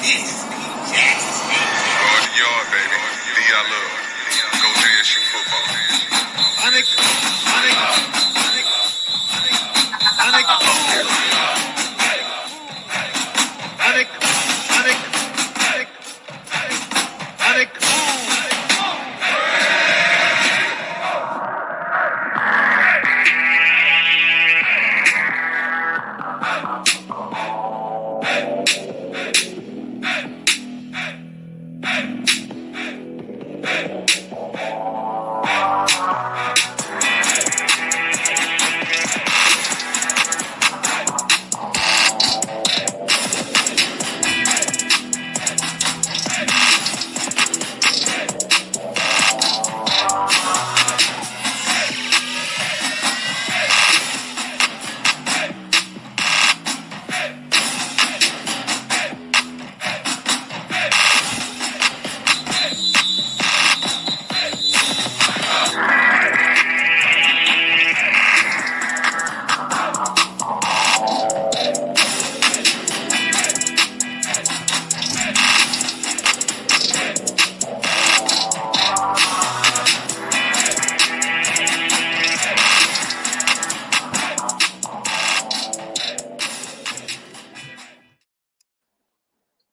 Guard the yard, baby. D I love. Go JSU football.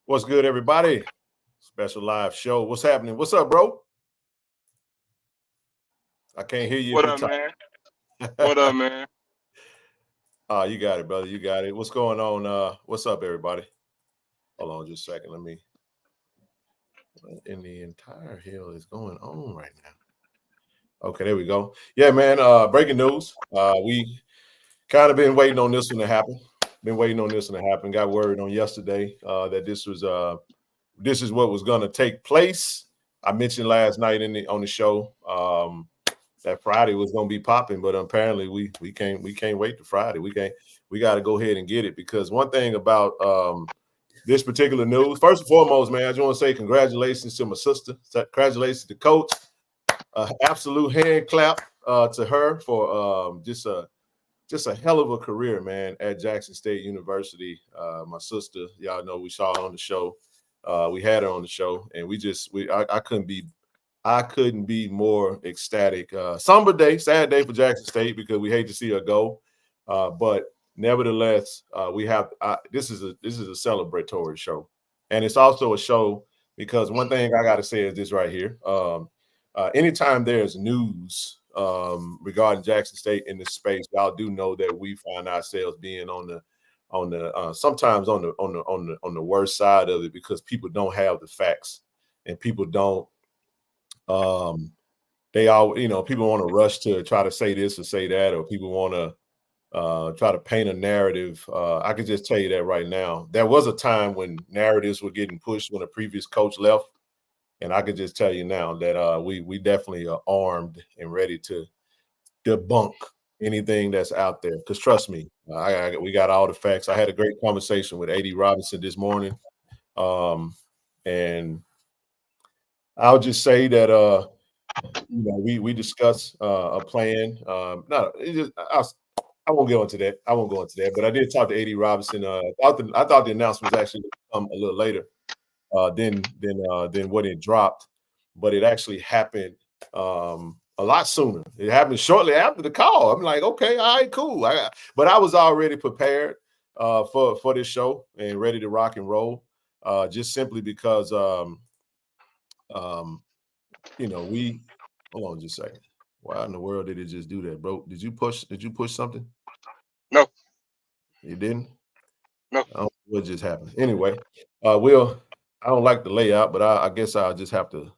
What's good, everybody? Special live show. What's happening? What's up, bro? I can't hear you. What up, man? What up, man? You got it, brother. You got it. What's going on? What's up, everybody? Hold on just a second. Let me. What in the entire hell is going on right now? Okay, there we go. Yeah, man. Breaking news. We kind of been waiting on this one to happen. Got word on yesterday that this is what was going to take place. I mentioned last night on the show that Friday was going to be popping, but apparently we can't wait to Friday. We got to go ahead and get it, because one thing about this particular news, first and foremost, man, I just want to say congratulations to my sister. Congratulations to Coach. Absolute hand clap to her for just a hell of a career, man, at Jackson State University. My sister, y'all know, we saw her on the show. We had her on the show, and I couldn't be more ecstatic. Somber day, sad day for Jackson State, because we hate to see her go. But nevertheless, this is a celebratory show, and it's also a show because one thing I got to say is this right here. Anytime there's news regarding Jackson State in this space, y'all do know that we find ourselves being sometimes on the worst side of it, because people don't have the facts, and people don't people want to rush to try to say this or say that, or people want to try to paint a narrative. I can just tell you that right now, there was a time when narratives were getting pushed when a previous coach left. And I can just tell you now that we definitely are armed and ready to debunk anything that's out there. Because trust me, we got all the facts. I had a great conversation with A.D. Robinson this morning, and I'll just say that we discussed a plan. I won't go into that. But I did talk to A.D. Robinson. I thought the announcement was actually going to come a little later than what it dropped, but it actually happened a lot sooner. It happened shortly after the call. I'm like, okay, all right, cool. But I was already prepared for this show and ready to rock and roll, just simply because we hold on just a second. Why in the world did it just do that, bro? Did you push something? No. You didn't? No. I don't know what just happened. Anyway, I don't like the layout, but I guess I'll just have to.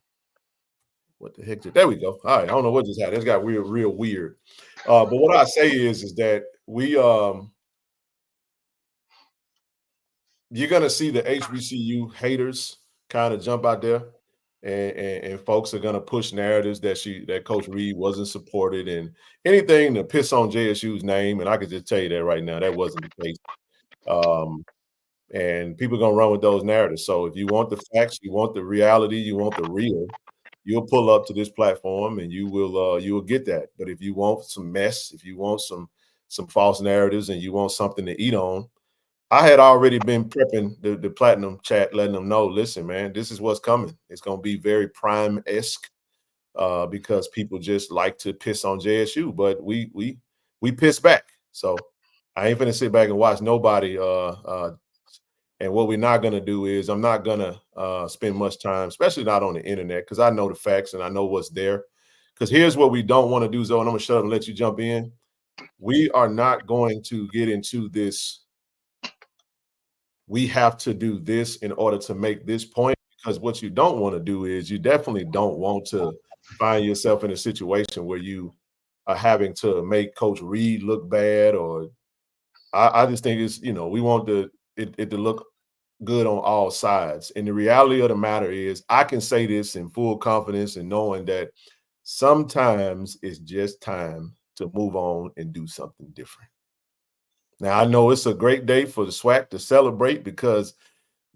What the heck? There we go. All right. I don't know what just happened. It's got real weird. But what I say is that you're gonna see the HBCU haters kind of jump out there, and folks are gonna push narratives that Coach Reed wasn't supported, and anything to piss on JSU's name. And I can just tell you that right now, that wasn't the case. And people are going to run with those narratives. So if you want the facts, you want the reality, you want the real, you'll pull up to this platform and you will get that. But if you want some mess, if you want some false narratives and you want something to eat on, I had already been prepping the platinum chat, letting them know, listen, man, this is what's coming. It's going to be very prime-esque because people just like to piss on JSU, but we piss back. So I ain't finna sit back and watch nobody. And what we're not gonna do is I'm not gonna spend much time, especially not on the internet, because I know the facts and I know what's there. Because here's what we don't want to do, Zoe, and I'm gonna shut up and let you jump in. We are not going to get into this. We have to do this in order to make this point, because what you don't want to do is you definitely don't want to find yourself in a situation where you are having to make Coach Reed look bad, or I just think it's, we want it to look good on all sides. And the reality of the matter is I can say this in full confidence and knowing that sometimes it's just time to move on and do something different. Now I know it's a great day for the SWAC to celebrate because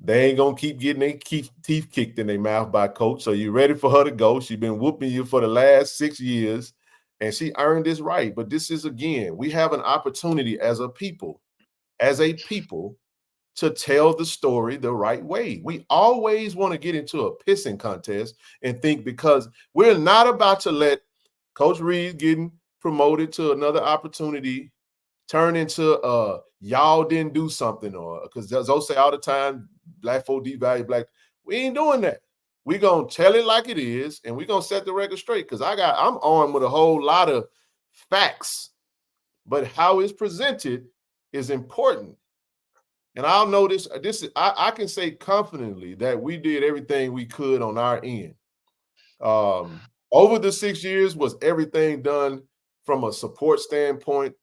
they ain't gonna keep getting their teeth kicked in their mouth by coach. So you ready for her to go? She's been whooping you for the last 6 years, and she earned this right. But this is, again, we have an opportunity as a people, to tell the story the right way. We always want to get into a pissing contest and think because we're not about to let Coach Reed getting promoted to another opportunity turn into y'all didn't do something, or because those say all the time, black folk devalue black. We ain't doing that. We're gonna tell it like it is, and we're gonna set the record straight. Because I'm armed with a whole lot of facts, but how it's presented is important. And I'll know this. I can say confidently that we did everything we could on our end. Over the 6 years, was everything done from a support standpoint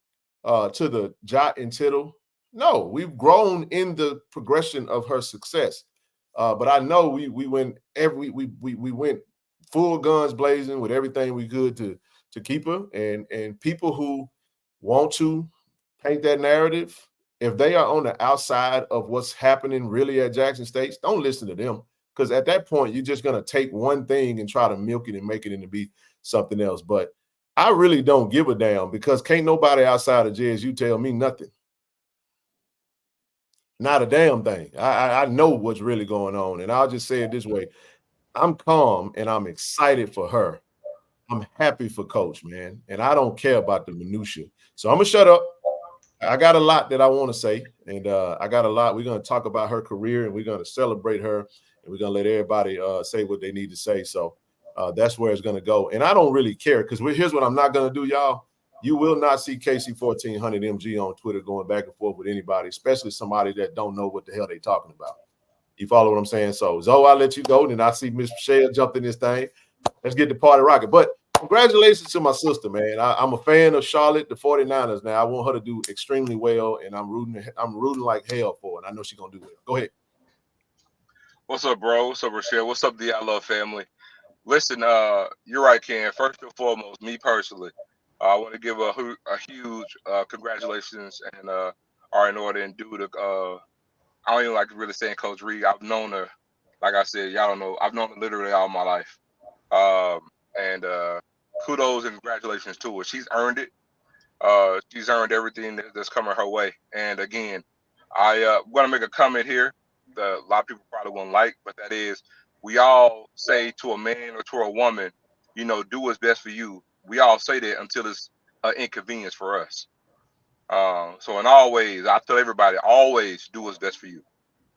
to the jot and tittle? No, we've grown in the progression of her success. But I know we went we went full guns blazing with everything we could to keep her. And people who want to paint that narrative, if they are on the outside of what's happening really at Jackson State, don't listen to them. Because at that point, you're just going to take one thing and try to milk it and make it into be something else. But I really don't give a damn because can't nobody outside of JSU tell me nothing. Not a damn thing. I know what's really going on. And I'll just say it this way. I'm calm and I'm excited for her. I'm happy for Coach, man. And I don't care about the minutia. So I'm going to shut up. I got a lot that I want to say. And I got a lot. We're going to talk about her career and we're going to celebrate her. And we're going to let everybody say what they need to say. So that's where it's going to go. And I don't really care because here's what I'm not going to do, y'all. You will not see KC-1400 MG on Twitter going back and forth with anybody, especially somebody that don't know what the hell they talking about. You follow what I'm saying? So, Zoe, I'll let you go. Then I see Miss Michelle jumped in this thing. Let's get the party rocking. But congratulations to my sister, man. I'm a fan of Charlotte, the 49ers now. I want her to do extremely well, and I'm rooting like hell for it. I know she's going to do well. Go ahead. What's up, bro? What's up, Rochelle? What's up, I Love family? Listen, you're right, Ken. First and foremost, me personally, I want to give a huge congratulations and are in order and do the. I don't even like really saying Coach Reed. I've known her, like I said, y'all don't know. I've known her literally all my life. And kudos and congratulations to her. She's earned it. She's earned everything that's coming her way. And again, I want to make a comment here that a lot of people probably won't like, but that is, we all say to a man or to a woman, do what's best for you. We all say that until it's an inconvenience for us. So in all ways, I tell everybody, always do what's best for you.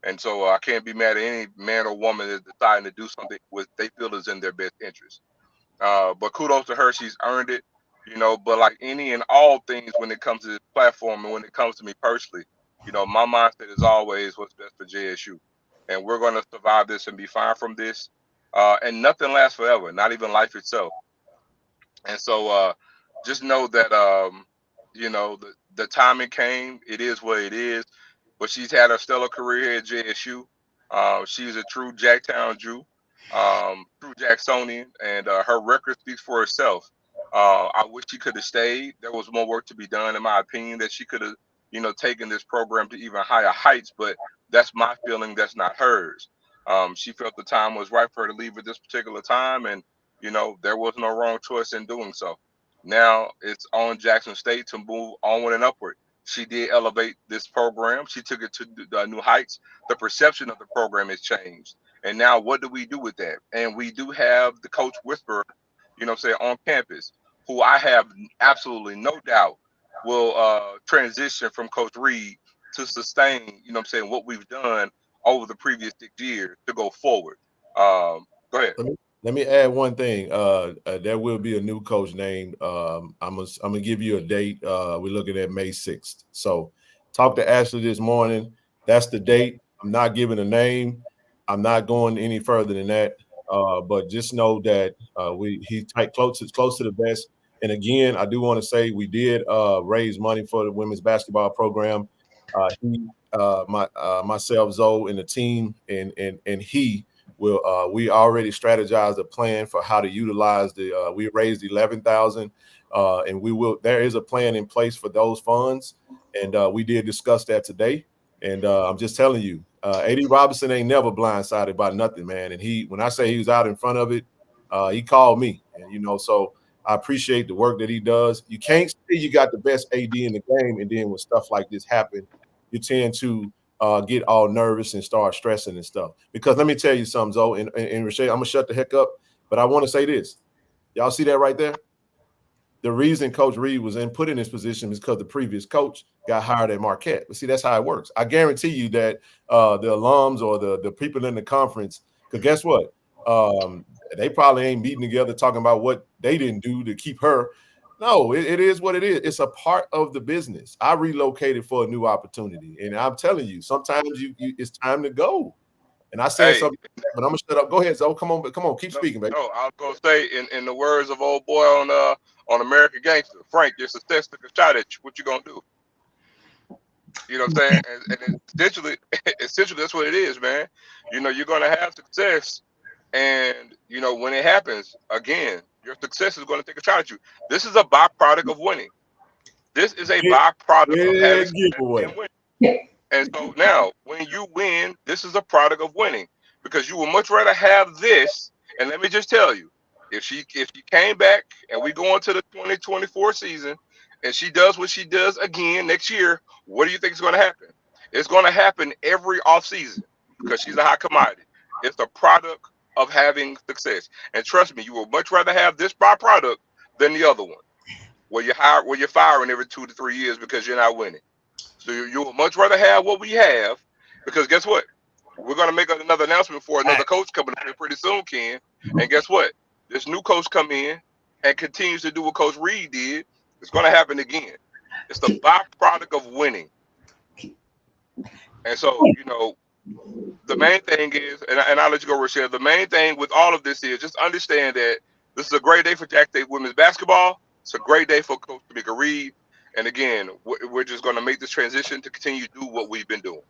And so I can't be mad at any man or woman that's deciding to do something what they feel is in their best interest. But kudos to her, she's earned it. But like any and all things when it comes to this platform and when it comes to me personally, my mindset is always what's best for JSU. And we're going to survive this and be fine from this. And nothing lasts forever, not even life itself. And so just know that, the timing came. It is what it is. But she's had a stellar career here at JSU. She's a true Jacktown Jew, true Jacksonian, and her record speaks for itself. I wish she could have stayed. There was more work to be done, in my opinion, that she could have, taken this program to even higher heights. But that's my feeling. That's not hers. She felt the time was right for her to leave at this particular time, and there was no wrong choice in doing so. Now it's on Jackson State to move onward and upward. She did elevate this program. She took it to the new heights. The perception of the program has changed. And now what do we do with that? And we do have the coach whisperer, on campus, who I have absolutely no doubt will transition from Coach Reed to sustain, what we've done over the previous 6 years to go forward. Go ahead. Let me add one thing. There will be a new coach named. I'm gonna give you a date. We're looking at May 6th. So, talk to Ashley this morning. That's the date. I'm not giving a name. I'm not going any further than that. But just know that he's close to the best. And again, I do want to say we did raise money for the women's basketball program. Myself, Zoe, and the team, and he. We already strategized a plan for how to utilize we raised 11,000 and there is a plan in place for those funds. And we did discuss that today. And I'm just telling you, A.D. Robinson ain't never blindsided by nothing, man. And when I say he was out in front of it, he called me, and, so I appreciate the work that he does. You can't say you got the best AD in the game. And then when stuff like this happen, you tend to get all nervous and start stressing and stuff. Because let me tell you something, Zoe, and Rochelle, I'm going to shut the heck up, but I want to say this. Y'all see that right there? The reason Coach Reed was put in this position is because the previous coach got hired at Marquette. But see, that's how it works. I guarantee you that the alums or the people in the conference, because guess what? They probably ain't meeting together talking about what they didn't do to keep her. No, it is what it is. It's a part of the business. I relocated for a new opportunity, and I'm telling you, sometimes it's time to go. And I said something, but I'm gonna shut up. Go ahead, Zoe. Come on, keep speaking, baby. No, I was gonna say in the words of old boy on American Gangster, Frank, your success took a shot at you. What you gonna do? You know what I'm saying? And essentially, that's what it is, man. You're gonna have success, and when it happens again, your success is going to take a shot at you. This is a byproduct of winning. This is a byproduct of having success and winning. And so now, when you win, this is a product of winning, because you would much rather have this. And let me just tell you, if she came back and we go into the 2024 season and she does what she does again next year, what do you think is going to happen? It's going to happen every offseason, because she's a hot commodity. It's a product of having success. And trust me, you will much rather have this byproduct than the other one, where you're firing every 2 to 3 years because you're not winning. So you will much rather have what we have, because guess what? We're going to make another announcement for another coach coming up here pretty soon, Ken. And guess what? This new coach come in and continues to do what Coach Reed did. It's going to happen again. It's the byproduct of winning. And so, the main thing is, and I'll let you go, Rochelle. The main thing with all of this is just understand that this is a great day for Jack State women's basketball. It's a great day for Coach Tamika Reed. And again, we're just going to make this transition to continue to do what we've been doing.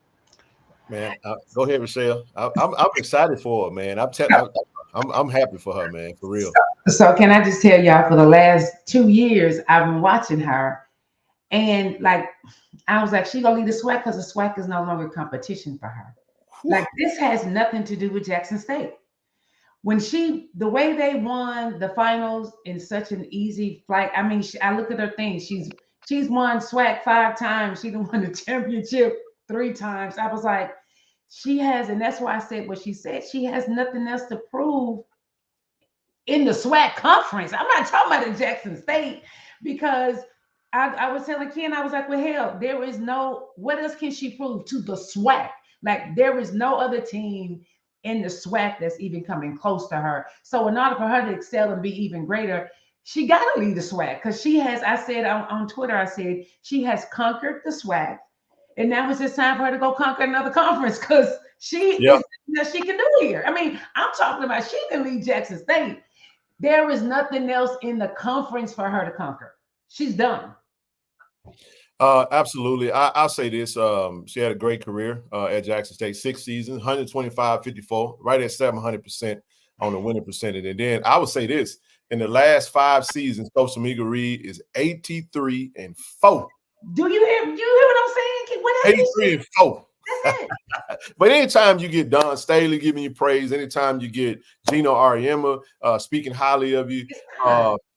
Man, go ahead, Rochelle. I'm excited for her, man. I'm happy for her, man, for real. So can I just tell y'all, for the last 2 years, I've been watching her, and I was like, she gonna lead the SWAC, because the SWAC is no longer competition for her. This has nothing to do with Jackson State. When the way they won the finals in such an easy flight, I mean, I look at her thing. She's won SWAC 5 times. She won the championship 3 times. I was like, she has, and that's why I said what she said. She has nothing else to prove in the SWAC conference. I'm not talking about the Jackson State, because I was telling Ken, I was like, well, hell, what else can she prove to the SWAC? There is no other team in the SWAC that's even coming close to her. So in order for her to excel and be even greater, she got to lead the SWAC, because she has, I said on Twitter, I said, she has conquered the SWAC. And now it's just time for her to go conquer another conference, because she can do here. I mean, I'm talking about she can lead Jackson State. There is nothing else in the conference for her to conquer. She's done. Absolutely. I'll say this. She had a great career at Jackson State, 6 seasons, 125-54, right at 700% on the winning percentage. And then I would say this: in the last 5 seasons, Coach Tamika Reed is 83-4. Do you hear what I'm saying? What 83-4. That's it. But anytime you get Don Staley giving you praise, anytime you get Gino Ariema speaking highly of you,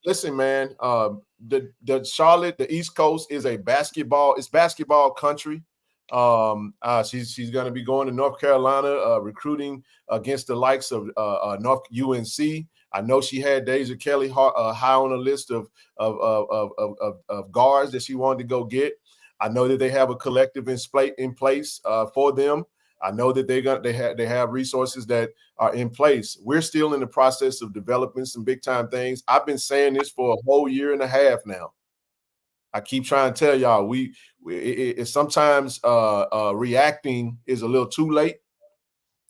listen, man, the Charlotte, the East Coast is basketball country. She's going to be going to North Carolina, recruiting against the likes of North UNC. I know she had Deja Kelly high on the list of guards that she wanted to go get. I know that they have a collective in place for them. I know that they have resources that are in place. We're still in the process of developing some big time things. I've been saying this for a whole year and a half now. I keep trying to tell y'all it's sometimes reacting is a little too late.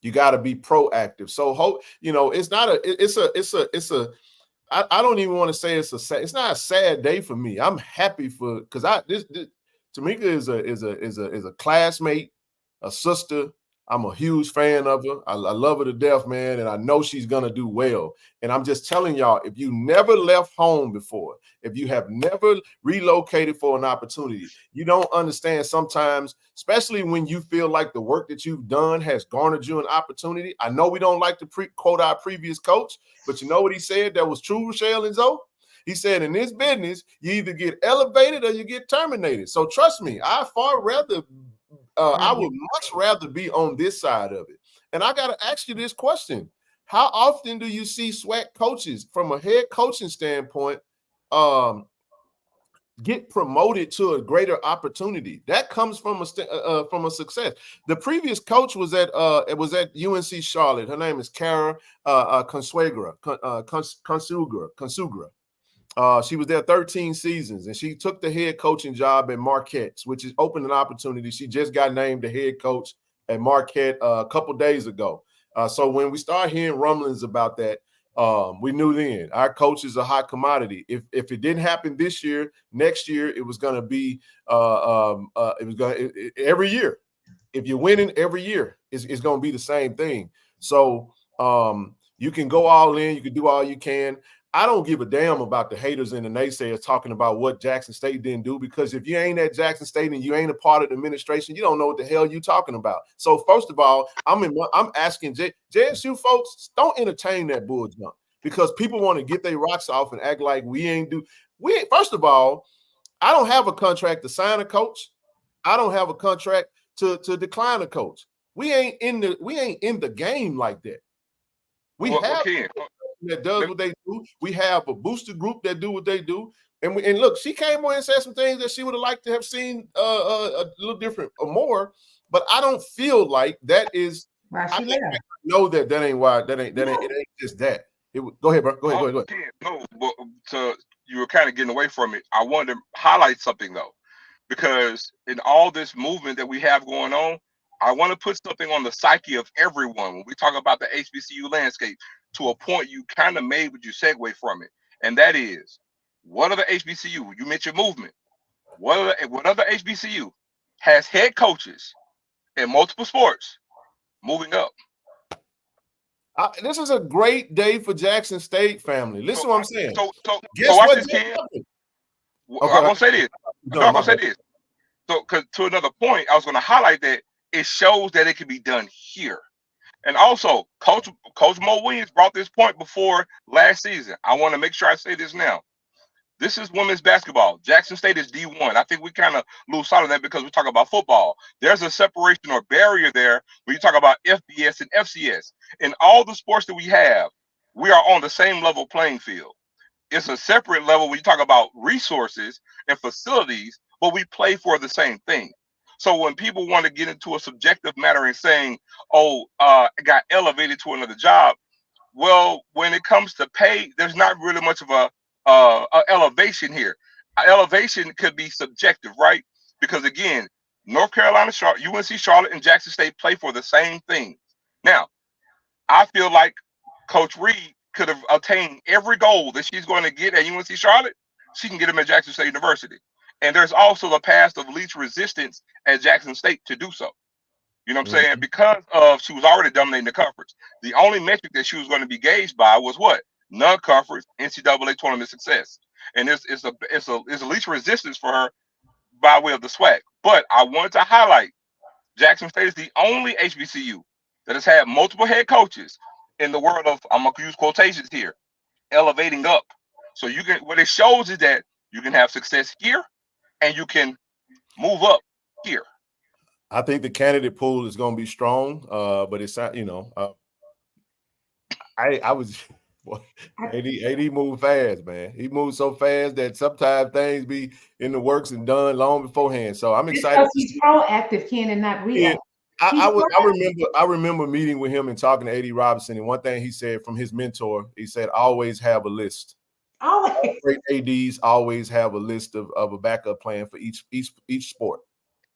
You got to be proactive. So it's not I don't even want to say it's not a sad day for me. I'm happy because this Tamika is a classmate, a sister. I'm a huge fan of her. I love her to death, man, and I know she's gonna do well. And I'm just telling y'all, if you never left home before, if you have never relocated for an opportunity, you don't understand sometimes, especially when you feel like the work that you've done has garnered you an opportunity. I know we don't like to quote our previous coach, but you know what he said that was true, Rochelle and Zoe? He said, in this business, you either get elevated or you get terminated. So trust me, I would much rather be on this side of it. And I got to ask you this question. How often do you see SWAC coaches from a head coaching standpoint get promoted to a greater opportunity? That comes from a success. The previous coach was at UNC Charlotte. Her name is Kara Consugra. She was there 13 seasons, and she took the head coaching job at Marquette, which is open an opportunity. She just got named the head coach at Marquette a couple days ago. So when we start hearing rumblings about that, we knew then our coach is a hot commodity. If it didn't happen this year, next year it was going to be every year. If you're winning every year, it's going to be the same thing. So you can go all in, you can do all you can. I don't give a damn about the haters and the naysayers talking about what Jackson State didn't do, because if you ain't at Jackson State and you ain't a part of the administration, you don't know what the hell you're talking about. So first of all, I'm asking JSU folks, don't entertain that bull junk, because people want to get their rocks off and act like first of all, I don't have a contract to sign a coach. I don't have a contract to decline a coach. We ain't in the game like that. That does what they do. We have a booster group that do what they do. And look, she came on and said some things that she would have liked to have seen a little different or more. But I don't feel like that is. I know that ain't why. That ain't. It ain't just that. Go ahead, bro. Go ahead. No, but you were kind of getting away from it. I wanted to highlight something though, because in all this movement that we have going on, I want to put something on the psyche of everyone when we talk about the HBCU landscape. To a point you kind of made, but you segue from it, and that is, what other HBCU? You mentioned movement. What other HBCU has head coaches in multiple sports moving up? This is a great day for Jackson State family. Listen, what I'm saying. So guess watch what? this, Ken. I'm gonna say this. I'm gonna say this. So, because to another point, I was gonna highlight that it shows that it can be done here. And also, Coach Mo Williams brought this point before last season. I want to make sure I say this now. This is women's basketball. Jackson State is D1. I think we kind of lose sight of that because we talk about football. There's a separation or barrier there when you talk about FBS and FCS. In all the sports that we have, we are on the same level playing field. It's a separate level when you talk about resources and facilities, but we play for the same thing. So when people want to get into a subjective matter and saying, I got elevated to another job, well, when it comes to pay, there's not really much of a elevation here. Elevation could be subjective, right? Because again, North Carolina, UNC Charlotte, and Jackson State play for the same thing. Now, I feel like Coach Reed could have attained every goal that she's going to get at UNC Charlotte. She can get them at Jackson State University. And there's also the path of least resistance at Jackson State to do so. You know what I'm saying? Because she was already dominating the conference. The only metric that she was going to be gauged by was what? Non-conference NCAA tournament success. And it's a least resistance for her by way of the SWAC. But I wanted to highlight Jackson State is the only HBCU that has had multiple head coaches in the world of, I'm gonna use quotations here, elevating up. So you can, what it shows is that you can have success here and you can move up here. I think the candidate pool is going to be strong, but it's not, I was AD moved fast, man. He moved so fast that sometimes things be in the works and done long beforehand. So I'm excited. Because he's proactive, Ken, and not reactive. I remember meeting with him and talking to AD Robinson, and one thing he said from his mentor, he said, always have a list. Always. Great ADs always have a list of a backup plan for each sport.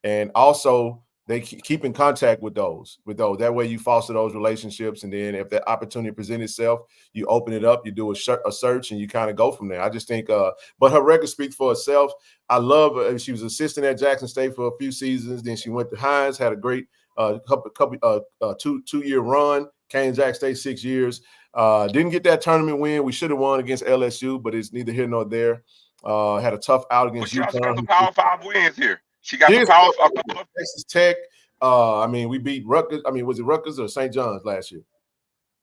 And also they keep in contact with those. That way you foster those relationships. And then if that opportunity presents itself, you open it up, you do a search, and you kind of go from there. I just think, but her record speaks for itself. I love her. She was assistant at Jackson State for a few seasons. Then she went to Hines, had a great two-year run, came to Jackson State 6 years. Didn't get that tournament win. We should have won against LSU, but it's neither here nor there. Had a tough out against UConn. She got the Power 5 wins here. She got the Power 5. Texas Tech. We beat Rutgers. Was it Rutgers or St. John's last year?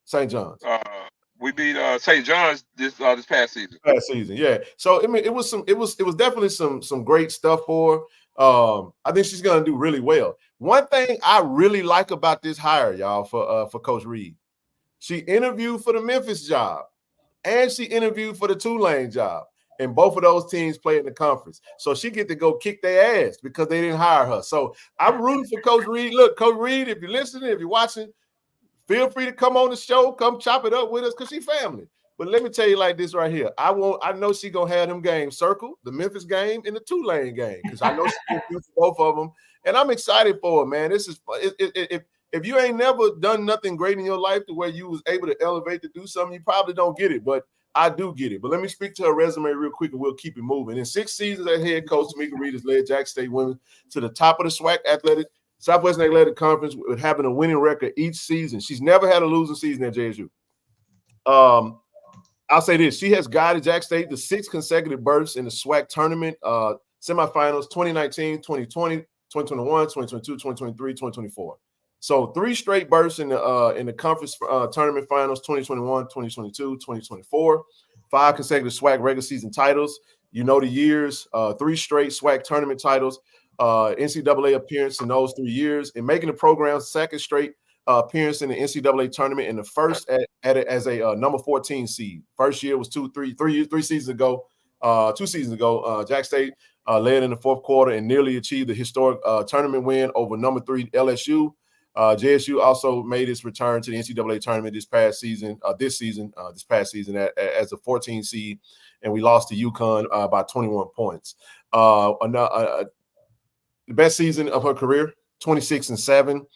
St. John's. We beat St. John's this past season. Yeah. So it was definitely some great stuff for her. I think she's gonna do really well. One thing I really like about this hire, y'all, for Coach Reed, she interviewed for the Memphis job and she interviewed for the Tulane job. And both of those teams play in the conference. So she get to go kick their ass because they didn't hire her. So I'm rooting for Coach Reed. Look, Coach Reed, if you're listening, if you're watching, feel free to come on the show, come chop it up with us because she's family. But let me tell you like this right here. I know she going to have them games circled, the Memphis game and the Tulane game, because I know she's going to do both of them. And I'm excited for her, man. This is if you ain't never done nothing great in your life to where you was able to elevate to do something, you probably don't get it. But I do get it. But let me speak to her resume real quick and we'll keep it moving. In 6 seasons as head coach, Tamika Reed has led Jackson State women to the top of the Southwestern Athletic Conference with having a winning record each season. She's never had a losing season at JSU. I'll say this. She has guided Jackson State to 6 consecutive berths in the SWAC tournament, semifinals 2019, 2020, 2021, 2022, 2023, 2024. So 3 straight berths in the conference tournament finals, 2021, 2022, 2024. 5 consecutive SWAC regular season titles. You know the years. 3 straight SWAC tournament titles. NCAA appearance in those 3 years. And making the program's 2nd straight appearance in the NCAA tournament and the first as a number 14 seed. First year was 2 seasons ago. 2 seasons ago, Jackson State led in the 4th quarter and nearly achieved the historic tournament win over number 3 LSU. JSU also made its return to the NCAA tournament this past season as a 14 seed, and we lost to UConn by 21 points. The best season of her career, 26-7.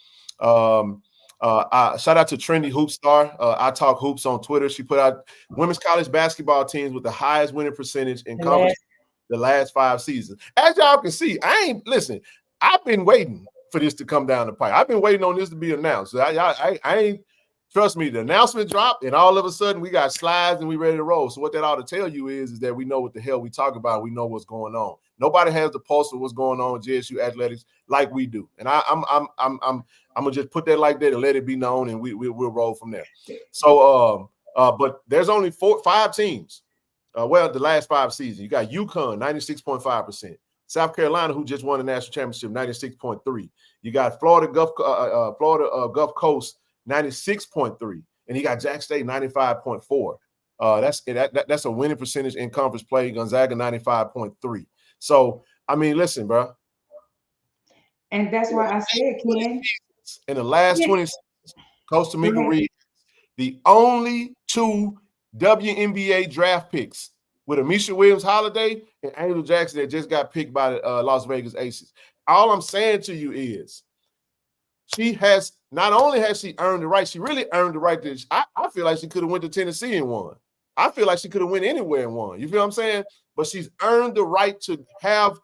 Shout out to Trendy Hoop Star. I Talk Hoops on Twitter. She put out women's college basketball teams with the highest winning percentage in conference the last 5 seasons. As y'all can see, I've been waiting for this to come down the pipe. I've been waiting on this to be announced. I ain't, trust me, the announcement dropped and all of a sudden we got slides and we ready to roll. So what that ought to tell you is that we know what the hell we talk about. We know what's going on. Nobody has the pulse of what's going on with JSU athletics like we do. And I'm gonna just put that like that and let it be known, and we'll roll from there. So but there's only 5 teams. The last 5 seasons. You got UConn, 96.5%. South Carolina, who just won the national championship, 96.3. You got Florida Gulf Coast, 96.3, and you got Jackson State, 95.4. That's a winning percentage in conference play. Gonzaga, 95.3. So listen, bro. And that's why I said, Ken, in the last 20 seasons, Coach Tamika Reed, the only 2 WNBA draft picks with Amisha Williams-Holiday and Angel Jackson that just got picked by the Las Vegas Aces. All I'm saying to you is not only has she earned the right, she really earned the right to, I feel like she could have went to Tennessee and won. I feel like she could have went anywhere and won. You feel what I'm saying? But she's earned the right to have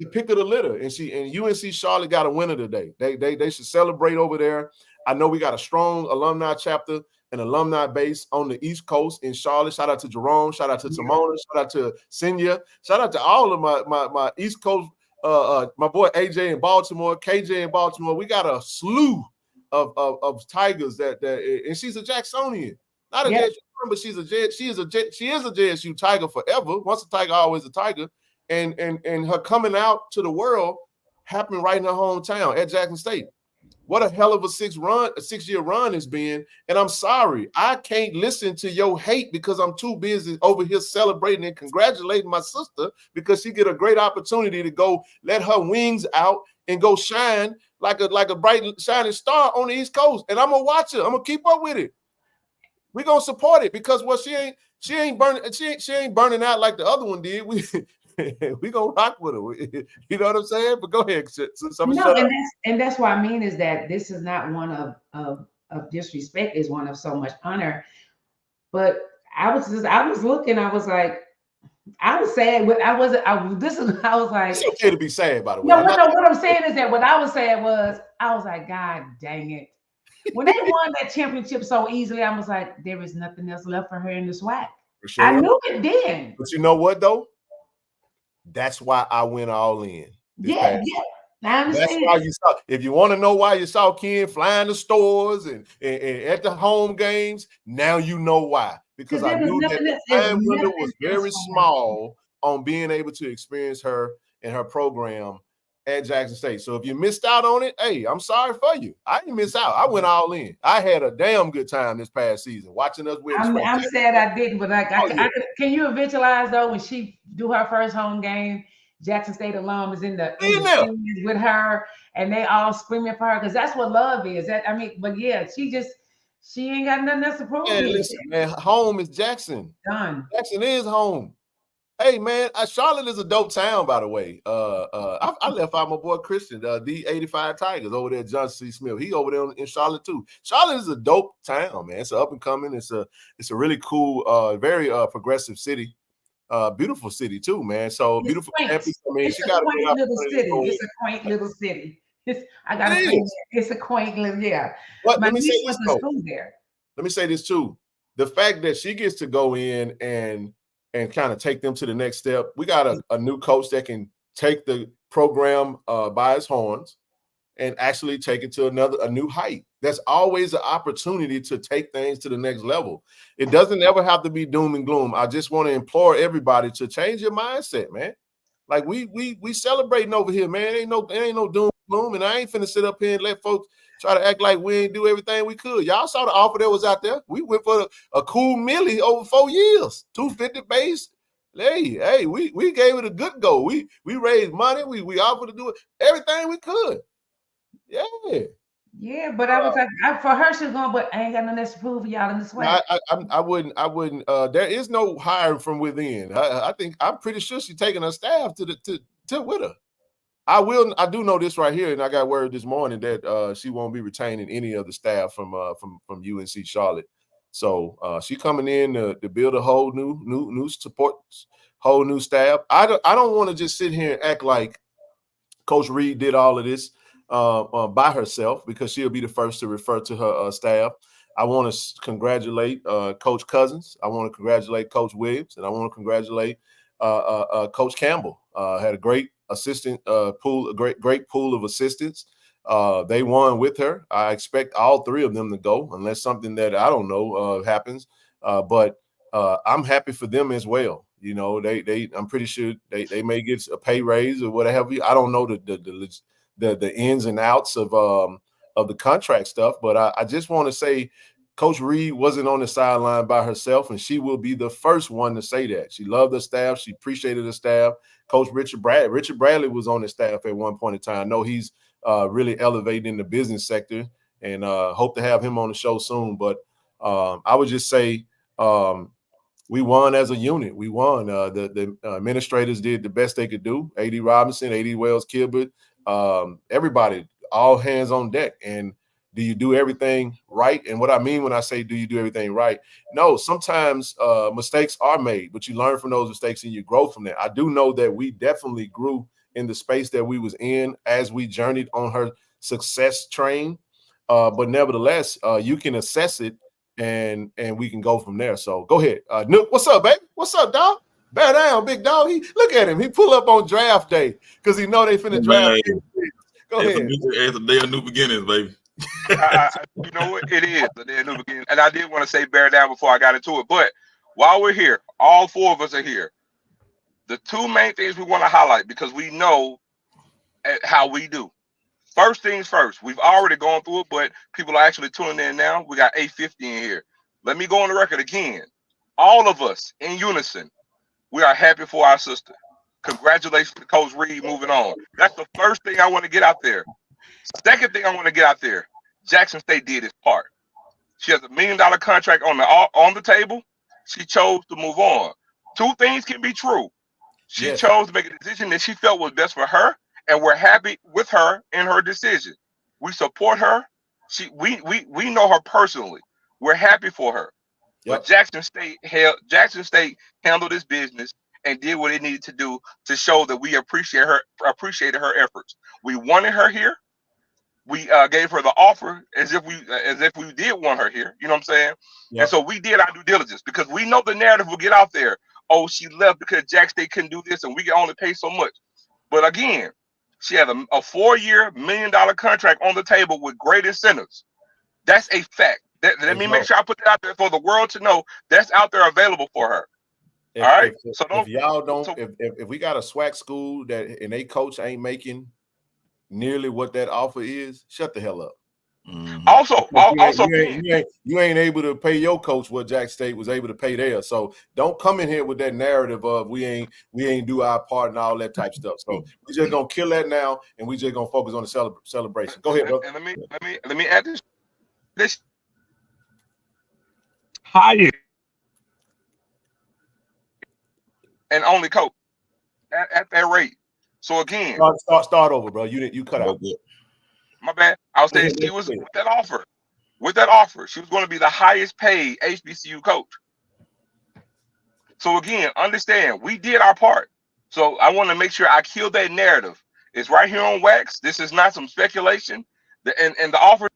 the pick of the litter. And UNC Charlotte got a winner today. They should celebrate over there. I know we got a strong alumni chapter and alumni base on the East Coast in Charlotte. Shout out to Jerome. Shout out to Simona. Shout out to Senya. Shout out to all of my East Coast my boy AJ in Baltimore, KJ in Baltimore. We got a slew of Tigers that and she's a Jacksonian, not a JSU, but she is a JSU Tiger forever. Once a Tiger, always a Tiger. And her coming out to the world happened right in her hometown at Jackson State. What a hell of a 6-year run it's been. And I'm sorry, I can't listen to your hate because I'm too busy over here celebrating and congratulating my sister because she get a great opportunity to go let her wings out and go shine like a bright shining star on the East Coast. And I'm gonna watch her. I'm gonna keep up with it. We're gonna support it because she ain't burning out like the other one did. We gonna rock with her. You know what I'm saying? But go ahead. And that's what I mean is that this is not one of disrespect, is one of so much honor. But I was looking, I was like, I was sad. I was like, it's okay to be sad, by the way. No, what I'm saying is that what I was saying was, I was like, God dang it. When they won that championship so easily, I was like, there is nothing else left for her in the SWAC. For sure. I knew it then. But you know what though? That's why I went all in. Yeah. I understand. That's why you saw. If you want to know why you saw Ken flying the stores and at the home games, now you know why. Because I knew that the time window was very small on being able to experience her and her program at Jackson State. So if you missed out on it, hey, I'm sorry for you. I didn't miss out. I went all in. I had a damn good time this past season watching us win. I'm sad I didn't, but can you visualize though when she do her first home game? Jackson State alum is in the stands with her, and they all screaming for her because that's what love is. But yeah, she ain't got nothing else to prove. Man, listen, man, home is Jackson. Done. Jackson is home. Hey man, Charlotte is a dope town, by the way. I left out my boy Christian, the 85 Tigers over there, John C. Smith. He over there in Charlotte too. Charlotte is a dope town, man. It's up and coming. It's a really cool, very progressive city. Beautiful city too, man. So it's beautiful campus. I mean, it's a quaint little city. It's a quaint little city. It's a quaint little, yeah. Let me say this there. Let me say this too. The fact that she gets to go in and kind of take them to the next step. We got a new coach that can take the program by its horns and actually take it to a new height. There's always an opportunity to take things to the next level. It doesn't ever have to be doom and gloom. I just want to implore everybody to change your mindset, man. Like we celebrating over here, man. There ain't no doom and gloom, and I ain't finna sit up here and let folks try to act like we ain't do everything we could. Y'all saw the offer that was out there. We went for a cool milli over 4 years, 250 base. Hey, we gave it a good go. We raised money. We offered to do it, everything we could. Yeah, but I was like, for her, she's going, but I ain't got nothing else to prove for y'all in this way. I wouldn't. There is no hiring from within. I'm pretty sure she's taking her staff to with her. I do know this right here, and I got word this morning that she won't be retaining any of the staff from UNC Charlotte. So she coming in to build a whole new support, whole new staff. I don't want to just sit here and act like Coach Reed did all of this by herself, because she'll be the first to refer to her staff. I want to congratulate Coach Cousins. I want to congratulate Coach Williams, and I want to congratulate Coach Campbell. Had a great assistant pool, a great pool of assistants. They won with her. I expect all three of them to go, unless something that I don't know happens. But I'm happy for them as well. You know, I'm pretty sure they may get a pay raise or whatever. I don't know the ins and outs of the contract stuff, but I just want to say Coach Reed wasn't on the sideline by herself, and she will be the first one to say that. She loved the staff. She appreciated the staff. Coach Richard Bradley was on the staff at one point in time. I know he's really elevating in the business sector, and hope to have him on the show soon. But I would just say we won as a unit. We won. The administrators did the best they could do. A.D. Robinson, A.D. Wells-Kilbert, everybody, all hands on deck. And do you do everything right? And what I mean when I say do you do everything right? No, sometimes mistakes are made, but you learn from those mistakes and you grow from that. I do know that we definitely grew in the space that we was in as we journeyed on her success train. But nevertheless, you can assess it and we can go from there. So go ahead. Nook, what's up, baby? What's up, dog? Bear down, big dog. He look at him. He pull up on draft day because he know they finna draft. Go ahead. It's a day of new beginnings, baby. You know what? It is the day of new beginning. And I did want to say bear down before I got into it. But while we're here, all four of us are here. The two main things we want to highlight, because we know how we do. First things first, we've already gone through it, but people are actually tuning in now. We got 850 in here. Let me go on the record again. All of us in unison, we are happy for our sister. Congratulations to Coach Reed moving on. That's the first thing I want to get out there. Second thing I want to get out there, Jackson State did its part. She has $1 million contract on the table. She chose to move on. Two things can be true. She chose to make a decision that she felt was best for her, and we're happy with her in her decision. We support her. We know her personally. We're happy for her. But Jackson State handled this business and did what it needed to do to show that we appreciated her efforts. We wanted her here. We gave her the offer as if we did want her here. You know what I'm saying? Yep. And so we did our due diligence because we know the narrative will get out there. Oh, she left because Jack State couldn't do this and we can only pay so much. But again, she had a 4-year, $1 million contract on the table with great incentives. That's a fact. Let me make sure I put that out there for the world to know. That's out there available for her. All right. If we got a SWAC school and they coach ain't making nearly what that offer is, shut the hell up. Mm-hmm. You ain't able to pay your coach what Jack State was able to pay there. So don't come in here with that narrative of we ain't do our part and all that type stuff. So we just gonna kill that now, and we just gonna focus on the celebration. Go ahead, bro. And let me add this higher and only coach at that rate. So again, start over, bro. You cut out. My bad. I was saying she was with that offer. She was going to be the highest paid HBCU coach. So again, understand we did our part. So I want to make sure I kill that narrative. It's right here on Wax. This is not some speculation. And the offer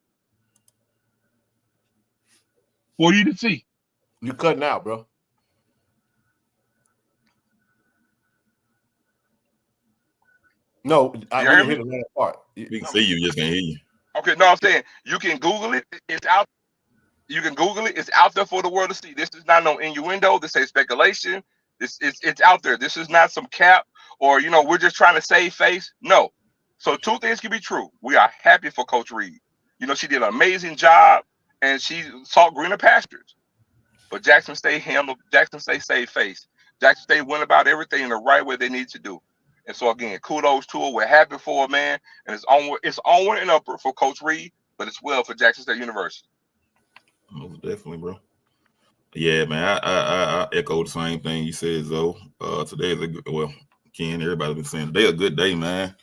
for you to see. You cutting out, bro. No, I didn't hear the last part. We can see you, just can't hear you. Okay, no, I'm saying you can Google it. It's out. You can Google it. It's out there for the world to see. This is not no innuendo. This ain't speculation. It's out there. This is not some cap or we're just trying to save face. No. So two things can be true. We are happy for Coach Reed. She did an amazing job and she sought greener pastures. But Jackson State saved face. Jackson State went about everything in the right way they need to do. And so again, kudos to her. We're happy for her, man. And it's onward and upward for Coach Reed, but it's well for Jackson State University. Most definitely, bro. Yeah, man. I echo the same thing you said, Zoe. Today is Ken, everybody's been saying today a good day, man.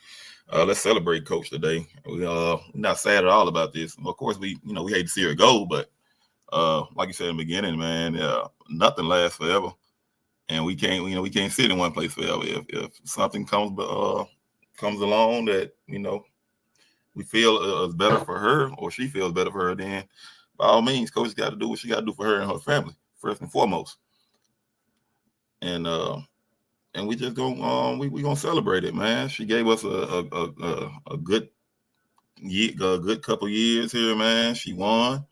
Let's celebrate Coach today. We're not sad at all about this. Of course, we hate to see her go, but like you said in the beginning, man, nothing lasts forever. And we can't sit in one place forever. If something comes along that we feel is better for her, or she feels better for her, then by all means, Coach got to do what she got to do for her and her family first and foremost. And we just gonna celebrate it, man. She gave us a good couple years here, man. She won.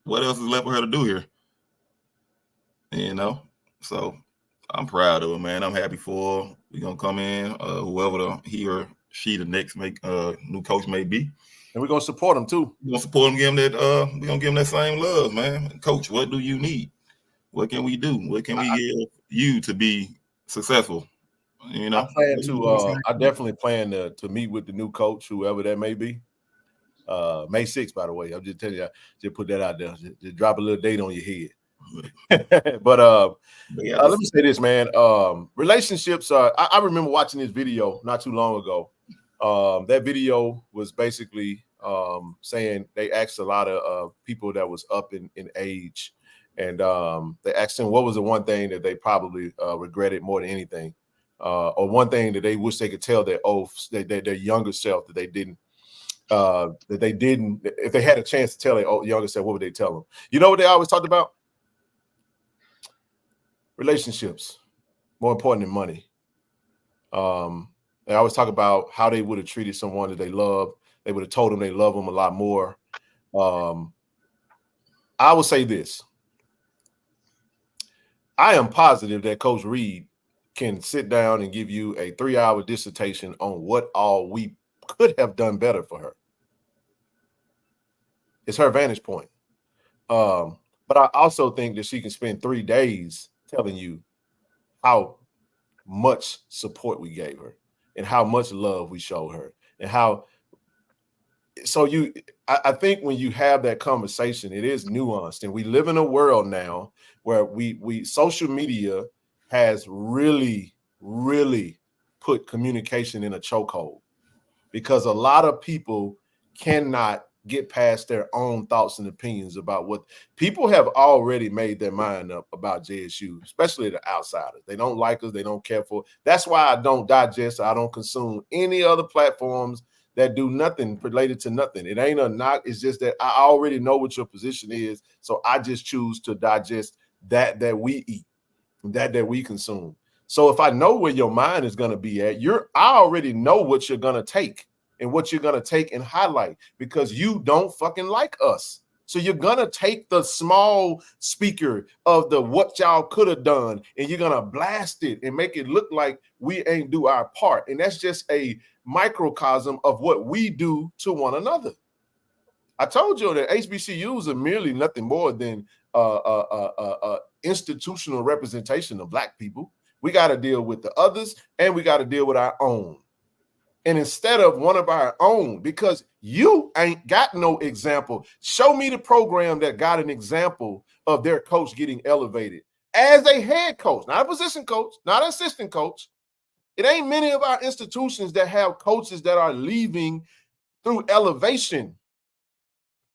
What else is left for her to do here? So I'm proud of her, man. I'm happy for her. We're gonna come in, whoever he or she the next new coach may be. And we're gonna support him too. We're gonna support him, give him that we're gonna give him that same love, man. Coach, what do you need? What can we do? What can we give you to be successful? I definitely plan to meet with the new coach, whoever that may be. May 6th, by the way. I'm just telling you, just put that out there. Just drop a little date on your head. But let me say this, man. Relationships are. I remember watching this video not too long ago. That video was basically saying they asked a lot of people that was up in age, and they asked them what was the one thing that they probably regretted more than anything, or one thing that they wish they could tell their younger self that they didn't. If they had a chance to tell their younger self, what would they tell them? You know what they always talked about? Relationships. more important than money. They always talk about how they would have treated someone that they love. They would have told them they love them a lot more. I will say this. I am positive that Coach Reed can sit down and give you a 3-hour dissertation on what all we could have done better for her. It's her vantage point. But I also think that she can spend 3 days telling you how much support we gave her and how much love we showed her and how. So I think when you have that conversation, it is nuanced, and we live in a world now where we social media has really, really put communication in a chokehold, because a lot of people cannot get past their own thoughts and opinions about what people have already made their mind up about JSU, especially the outsiders. They don't like us. They don't care for. That's why I don't digest. I don't consume any other platforms that do nothing related to nothing. It ain't a knock. It's just that I already know what your position is. So I just choose to digest that we eat, that we consume. So if I know where your mind is going to be at, I already know what you're going to take and what you're going to take and highlight, because you don't fucking like us. So you're going to take the small speaker of the what y'all could have done, and you're going to blast it and make it look like we ain't do our part. And that's just a microcosm of what we do to one another. I told you that HBCUs are merely nothing more than institutional representation of Black people. We got to deal with the others, and we got to deal with our own. And instead of one of our own, because you ain't got no example, show me the program that got an example of their coach getting elevated as a head coach, not a position coach, not an assistant coach. It ain't many of our institutions that have coaches that are leaving through elevation.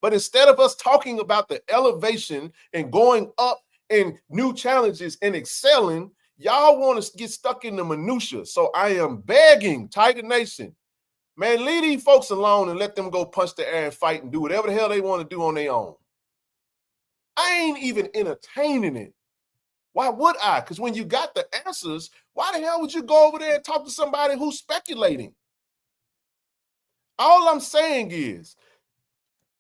But instead of us talking about the elevation and going up and new challenges and excelling, y'all want to get stuck in the minutia. So I am begging Tiger Nation, man, leave these folks alone and let them go punch the air and fight and do whatever the hell they want to do on their own. I ain't even entertaining it. Why would I? Because when you got the answers, why the hell would you go over there and talk to somebody who's speculating? All I'm saying is,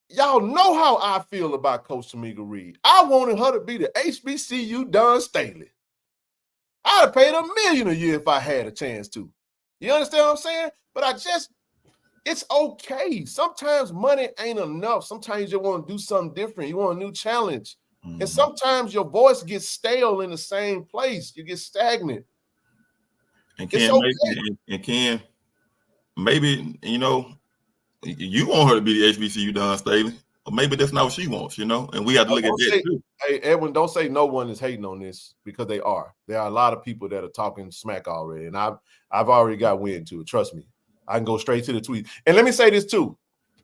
y'all know how I feel about Coach Tamika Reed. I wanted her to be the HBCU Don Staley. I'd have paid $1 million a year if I had a chance to. You understand what I'm saying? But it's okay. Sometimes money ain't enough. Sometimes you want to do something different. You want a new challenge. Mm-hmm. And sometimes your voice gets stale in the same place. You get stagnant. And Ken, maybe, you want her to be the HBCU Don Staley. Or maybe that's not what she wants, and we have to look at that too. Hey, Edwin, don't say no one is hating on this, because they are. There are a lot of people that are talking smack already, and I've already got wind to it. Trust me. I can go straight to the tweet. And let me say this too.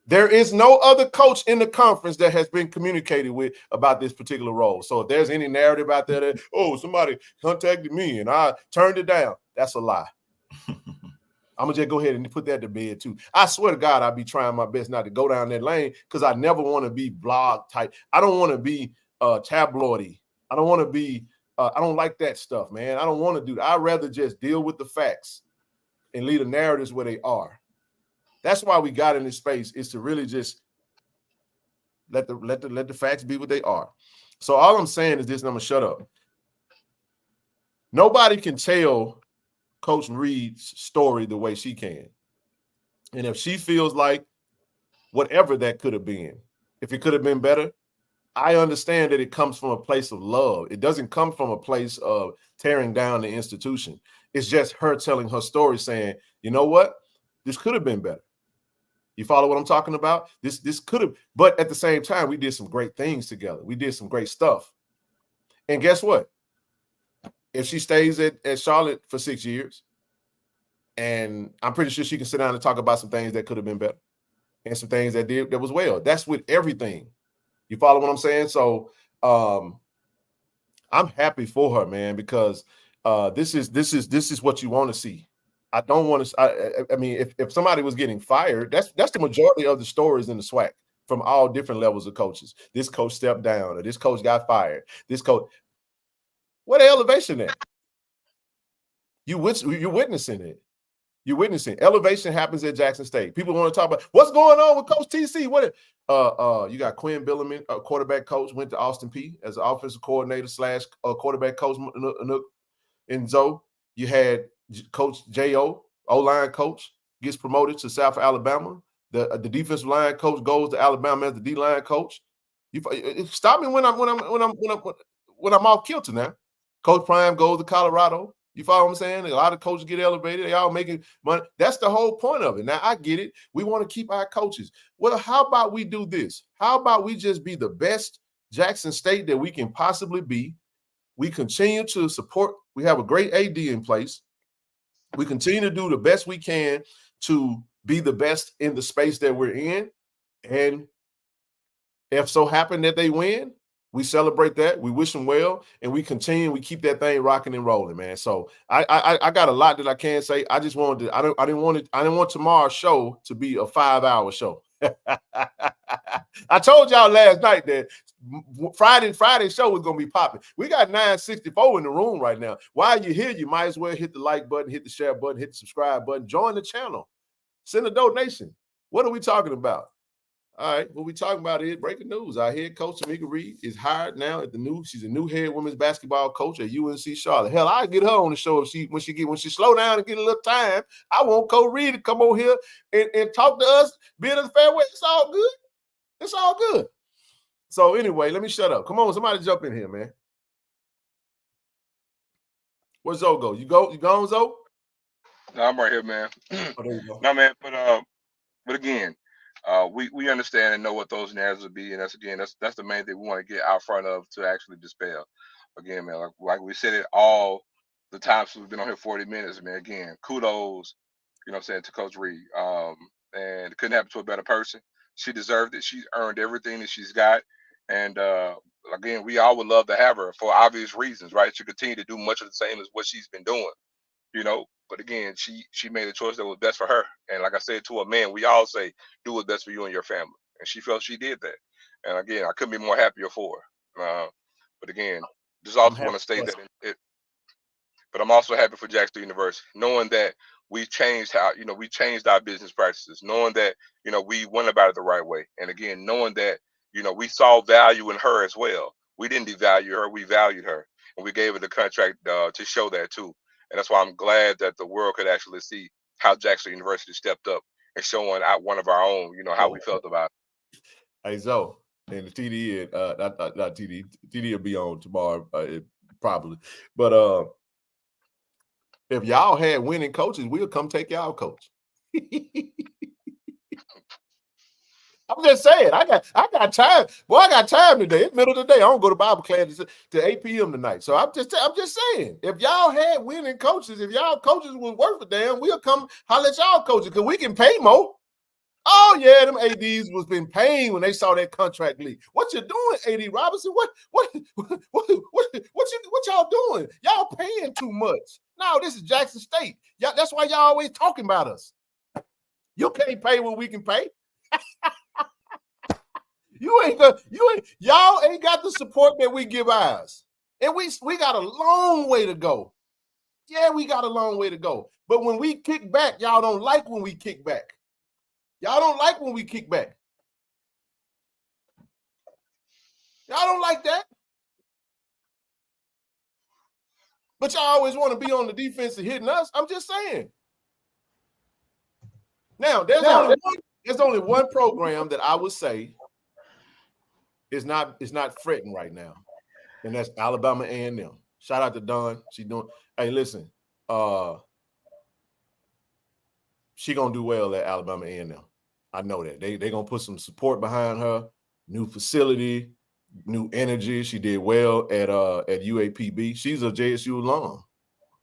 There is no other coach in the conference that has been communicated with about this particular role. So if there's any narrative out there that, somebody contacted me and I turned it down, that's a lie. I'm going to just go ahead and put that to bed too. I swear to God, I'll be trying my best not to go down that lane, because I never want to be blog type. I don't want to be tabloidy. I don't want to be, I don't like that stuff, man. I don't want to do that. I'd rather just deal with the facts and leave the narratives where they are. That's why we got in this space, is to really just let the facts be what they are. So all I'm saying is this, and I'm going to shut up. Nobody can tell Coach Reed's story the way she can. And if she feels like whatever that could have been, if it could have been better, I understand that it comes from a place of love. It doesn't come from a place of tearing down the institution. It's just her telling her story, saying, you know what? This could have been better. You follow what I'm talking about? This could have, but at the same time, we did some great things together. We did some great stuff. And guess what? If she stays at Charlotte for 6 years, and I'm pretty sure she can sit down and talk about some things that could have been better and some things that was well. That's with everything. You follow what I'm saying? So I'm happy for her, man, because this is what you want to see. I don't want to. I mean, if somebody was getting fired, that's the majority of the stories in the SWAC from all different levels of coaches. This coach stepped down, or this coach got fired. This coach. Where the elevation at? You're witnessing it. You're witnessing elevation happens at Jackson State. People want to talk about what's going on with Coach TC. What? You got Quinn Billerman, a quarterback coach, went to Austin Peay as an offensive coordinator / quarterback coach. And Zoe, you had Coach J.O., O-line coach, gets promoted to South Alabama. The defensive line coach goes to Alabama as the D-line coach. You stop me when I'm off kilter now. Coach Prime goes to Colorado. You follow what I'm saying? A lot of coaches get elevated. They all making money. That's the whole point of it. Now, I get it. We want to keep our coaches. Well, how about we do this? How about we just be the best Jackson State that we can possibly be? We continue to support. We have a great AD in place. We continue to do the best we can to be the best in the space that we're in. And if so happen that they win, we celebrate that. We wish them well, and we continue. We keep that thing rocking and rolling, man. So I got a lot that I can't say. I just wanted to. I didn't want tomorrow's show to be a 5-hour show. I told y'all last night that Friday show was gonna be popping. We got 964 in the room right now. While you're here, you might as well hit the like button, hit the share button, hit the subscribe button, join the channel, send a donation. What are we talking about? All right, what we talking about is breaking news. Our head coach, Tamika Reed, is hired now at she's a new head women's basketball coach at UNC Charlotte. Hell, I'll get her on the show if when she slow down and get a little time. I want Coach Reed to come over here and talk to us, be in the fairway. It's all good. It's all good. So anyway, let me shut up. Come on, somebody jump in here, man. Where's Zoe go? You gone, Zoe? No, I'm right here, man. Oh, there you go. No, man, but again, we understand and know what those narratives would be, and that's the main thing we want to get out front of to actually dispel. Again, man, like we said it all the time since we've been on here 40 minutes, man. Again, kudos, you know what I'm saying, to Coach Reed. And it couldn't happen to a better person. She deserved it. She's earned everything that she's got. And again, we all would love to have her for obvious reasons, right? To continue to do much of the same as what she's been doing, you know. But again, she made a choice that was best for her. And like I said to a man, we all say, do what's best for you and your family. And she felt she did that. And again, I couldn't be more happier for her. But again, just also want to state that but I'm also happy for Jackson University, knowing that we changed our business practices, knowing that, we went about it the right way. And again, knowing that, we saw value in her as well. We didn't devalue her, we valued her. And we gave her the contract to show that too. And that's why I'm glad that the world could actually see how Jackson University stepped up and showing out one of our own, how we felt about it. Hey, Zoe, and the TD, not TD. TD will be on tomorrow, probably. But if y'all had winning coaches, we'll come take y'all coach. I'm just saying, I got time. Boy, I got time today. It's middle of the day. I don't go to Bible class to 8 p.m. tonight. So I'm just saying, if y'all had winning coaches, if y'all coaches was worth a damn, we'll come holler at y'all coaches because we can pay more. Oh yeah, them ADs was been paying when they saw that contract leak. What you doing, AD Robinson? What y'all doing? Y'all paying too much. No, this is Jackson State. That's why y'all always talking about us. You can't pay what we can pay. Y'all ain't got the support that we give ours. And we got a long way to go. Yeah, we got a long way to go. But when we kick back, y'all don't like when we kick back. Y'all don't like when we kick back. Y'all don't like that. But y'all always want to be on the defense and hitting us. I'm just saying. Now, there's only one program that I would say is not fretting right now, and that's Alabama A&M. Shout out to Dawn. She doing. Hey, listen. She gonna do well at Alabama A&M. I know that they gonna put some support behind her. New facility, new energy. She did well at UAPB. She's a JSU alum.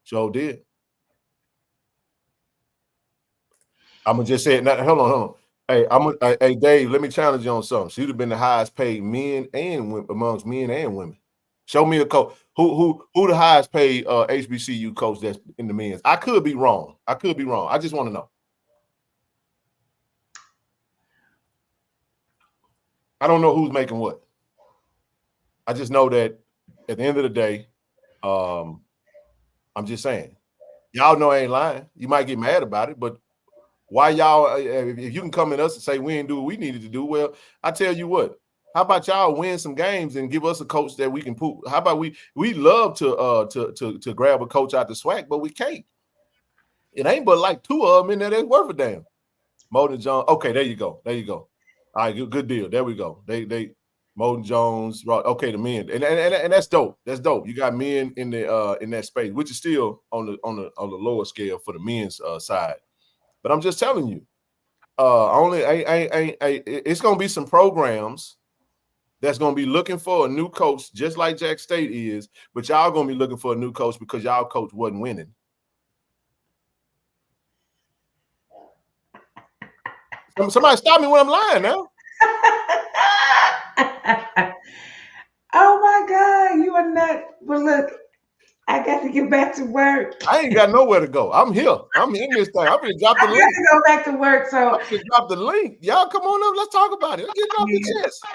Sure did. I'm gonna just say it. Now, hold on. Hey, Dave. Let me challenge you on something. She would have been the highest paid men and women amongst men and women. Show me a coach who the highest paid HBCU coach that's in the men's. I could be wrong. I just want to know. I don't know who's making what. I just know that at the end of the day, I'm just saying, Y'all know I ain't lying. You might get mad about it, but why y'all? If you can come at us and say we didn't do what we needed to do, well, I tell you what. How about y'all win some games and give us a coach that we can put? How about we love to grab a coach out the SWAC, but we can't. It ain't but like 2 of them in there that's worth a damn. Moden Jones. Okay, there you go. There you go. All right, good deal. There we go. They Moden Jones. Okay, the men, and that's dope. That's dope. You got men in the in that space, which is still on the lower scale for the men's side. But I'm just telling you, it's gonna be some programs that's gonna be looking for a new coach, just like Jack State is. But y'all gonna be looking for a new coach because y'all coach wasn't winning. Somebody stop me when I'm lying now. Oh my God, you are not. But look, I got to get back to work. I ain't got nowhere to go. I'm here. I'm in this thing. I'm gonna drop the link. I got to go back to work. So I'm gonna drop the link. Y'all come on up. Let's talk about it. Let's get it off the chest.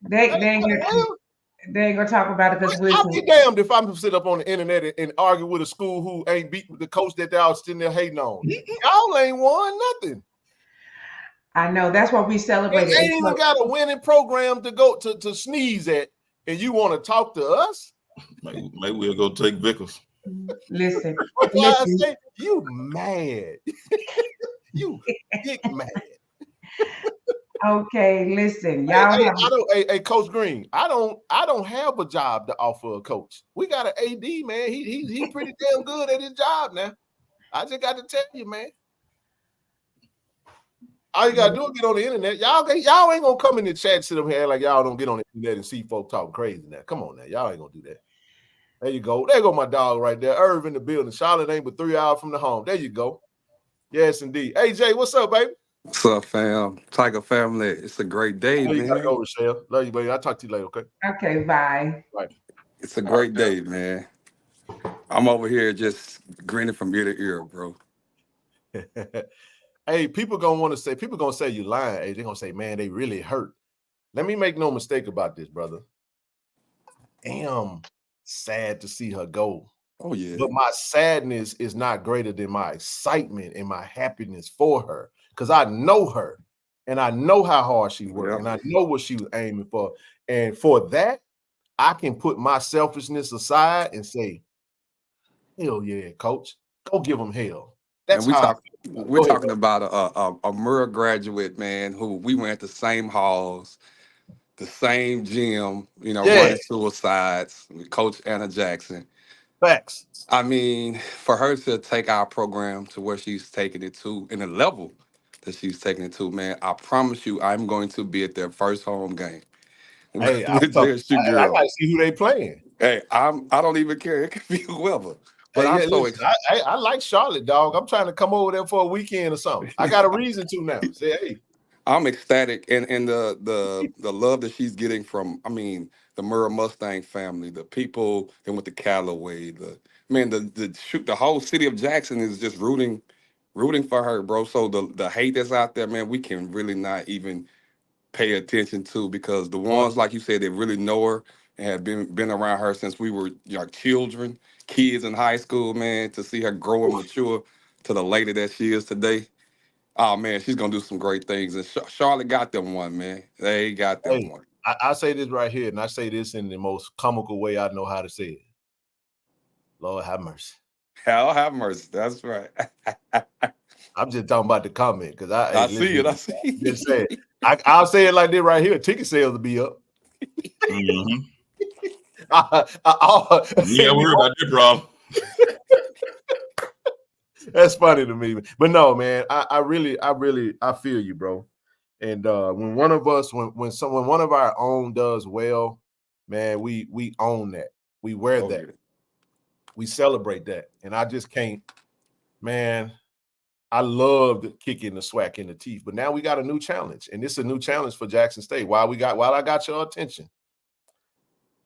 They ain't gonna talk about it because I'll be damned if I'm gonna sit up on the internet and argue with a school who ain't beat the coach that y'all sitting there hating on. Y'all ain't won nothing. I know. That's what we celebrated. They ain't even got a winning program to go to sneeze at, and you want to talk to us? Maybe we'll go take Vickers. Listen, I say, you mad? You big mad? Okay, listen, y'all. Hey, Coach Green, I don't have a job to offer a coach. We got an AD, man. He pretty damn good at his job now. I just got to tell you, man. All you gotta do is get on the internet. Y'all ain't gonna come in the chat, sit up here like y'all don't get on the internet and see folk talking crazy now. Come on now, y'all ain't gonna do that. There you go. There go my dog right there. Irv in the building. Charlotte ain't but 3 hours from the home. There you go. Yes, indeed. Hey Jay, what's up, baby? What's up, fam? Tiger family. It's a great day, man. You gotta go, Rochelle. Love you, baby. I'll talk to you later, okay? Okay, bye. Right. It's a great day, man. I'm over here just grinning from ear to ear, bro. Hey, people gonna say you lying. Hey, they're gonna say, man, they really hurt. Let me make no mistake about this, brother. I am sad to see her go. Oh, yeah. But my sadness is not greater than my excitement and my happiness for her. Because I know her and I know how hard she worked and I know what she was aiming for. And for that, I can put my selfishness aside and say, hell yeah, coach, go give them hell. That's we're talking about a Murrah graduate, man, who we went to the same halls, the same gym, running suicides with Coach Anna Jackson. Facts. I mean, for her to take our program to where she's taking it to, in the level that she's taking it to, man, I promise you, I'm going to be at their first home game. Hey, I gotta see who they playing. Hey, I don't even care. It could be whoever. But hey, I like Charlotte, dog. I'm trying to come over there for a weekend or something. I got a reason to now. Say, hey. I'm ecstatic, and the love that she's getting from, I mean, the Murrah Mustang family, the people and with the Callaway, the whole city of Jackson is just rooting for her, bro. So the hate that's out there, man, we can really not even pay attention to, because the ones, like you said, that really know her and have been around her since we were kids in high school, man, to see her grow and mature to the lady that she is today. Oh, man, she's going to do some great things. And Charlotte got them one, man. They got them one. I say this right here, and I say this in the most comical way I know how to say it. Lord have mercy. Hell have mercy. That's right. I'm just talking about the comment because I see it. Just say it. I'll say it like this right here. Ticket sales will be up. Mm-hmm. Yeah, worry about that problem. That's funny to me, but no, man. I really feel you, bro. And when one of us, when one of our own does well, man, we own that. We wear that. Yeah. We celebrate that, and I just can't, man. I loved kicking the SWAC in the teeth, but now we got a new challenge, and this is a new challenge for Jackson State. While I got your attention,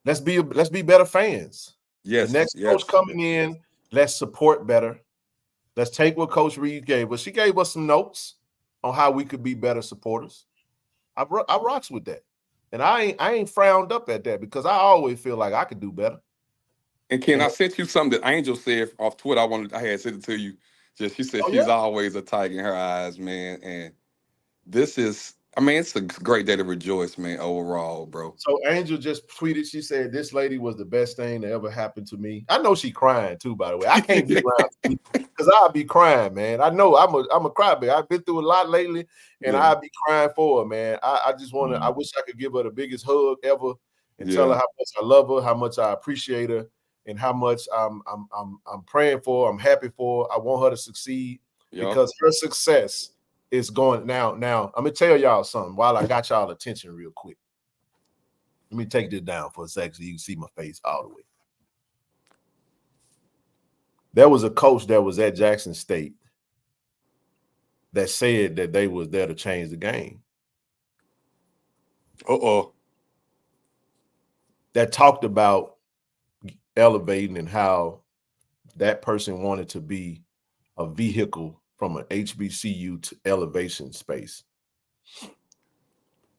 let's be better fans. Yes. The next coach coming in, let's support better. Let's take what Coach Reed gave us. She gave us some notes on how we could be better supporters. I rocks with that, and I ain't frowned up at that because I always feel like I could do better. And Ken, I sent you something that Angel said off Twitter. I had sent it to you. She said she's always a tiger in her eyes, man. And this is, I mean, it's a great day to rejoice, man, overall, bro. So Angel just tweeted, she said, this lady was the best thing that ever happened to me. I know she crying too, by the way. I can't be around because I'll be crying, man. I know I'm a crybaby. I've been through a lot lately, and I'll be crying for her, man. I just want to, I wish I could give her the biggest hug ever and tell her how much I love her, how much I appreciate her, and how much I'm praying for her, I'm happy for her. I want her to succeed because her success is going now. Now, I'm gonna tell y'all something while I got y'all attention real quick. Let me take this down for a second so you can see my face all the way. There was a coach that was at Jackson State that said that they was there to change the game. That talked about elevating and how that person wanted to be a vehicle from an HBCU to elevation space.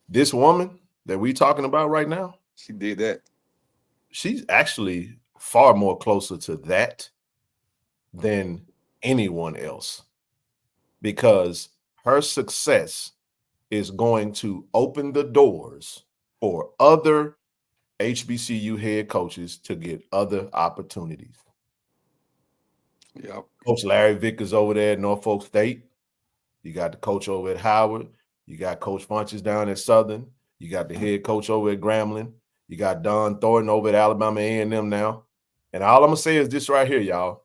This woman that we talking about right now, she did that. She's actually far more closer to that than anyone else because her success is going to open the doors for other HBCU head coaches to get other opportunities. Coach Larry Vickers over there at Norfolk State. You got the coach over at Howard. You got Coach Funches down at Southern. You got the head coach over at Grambling. You got Don Thornton over at Alabama A&M now. And all I'm going to say is this right here, y'all.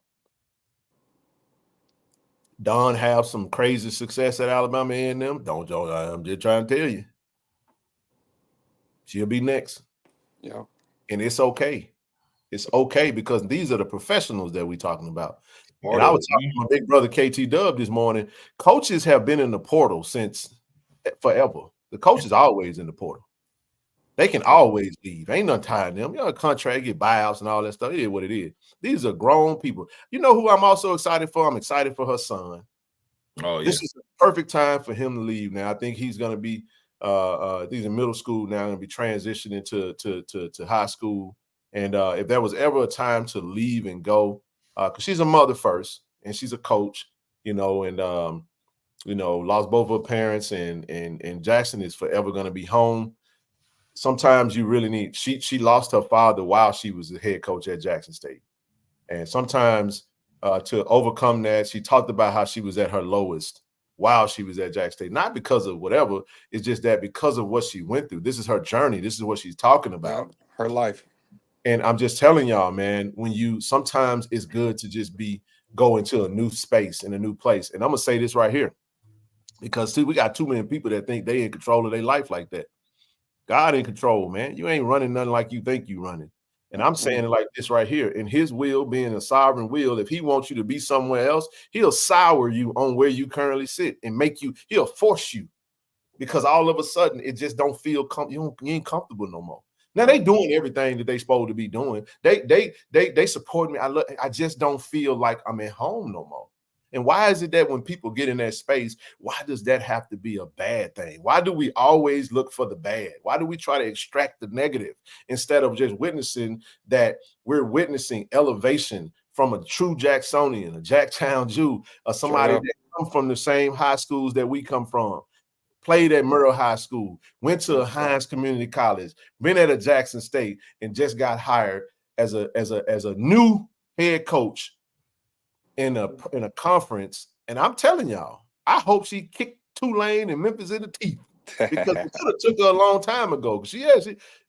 Don have some crazy success at Alabama A&M. Don't y'all? I'm just trying to tell you. She'll be next. Yeah. And it's okay. It's okay because these are the professionals that we're talking about. And I was talking to my big brother KT Dub this morning. Coaches have been in the portal since forever. The coach is always in the portal. They can always leave. Ain't nothing tying them. You know, a contract, get buyouts and all that stuff. It is what it is. These are grown people. You know who I'm also excited for? I'm excited for her son. Oh, yeah. This is the perfect time for him to leave now. I think he's going to be he's in middle school now, going to be transitioning to high school. And if there was ever a time to leave and go, because she's a mother first and she's a coach, you know, and lost both of her parents, and Jackson is forever going to be home. Sometimes you really need, she lost her father while she was the head coach at Jackson State. And sometimes to overcome that, she talked about how she was at her lowest while she was at Jackson State. Not because of whatever, it's just that because of what she went through. This is her journey. This is what she's talking about. Her life. And I'm just telling y'all, man, sometimes it's good to just go into a new space in a new place. And I'm going to say this right here, because see, we got too many people that think they in control of their life like that. God in control, man. You ain't running nothing like you think you running. And I'm saying it like this right here. In his will, being a sovereign will, if he wants you to be somewhere else, he'll sour you on where you currently sit and he'll force you, because all of a sudden it just don't feel you ain't comfortable no more. Now they doing everything that they supposed to be doing. They support me. I just don't feel like I'm at home no more. And why is it that when people get in that space, why does that have to be a bad thing? Why do we always look for the bad? Why do we try to extract the negative instead of just witnessing that we're witnessing elevation from a true Jacksonian, a Jacktown Jew, or somebody that come from the same high schools that we come from, played at Murrell High School, went to Hines Community College, been at a Jackson State, and just got hired as a new head coach in a conference. And I'm telling y'all, I hope she kicked Tulane and Memphis in the teeth, because it could have took her a long time ago.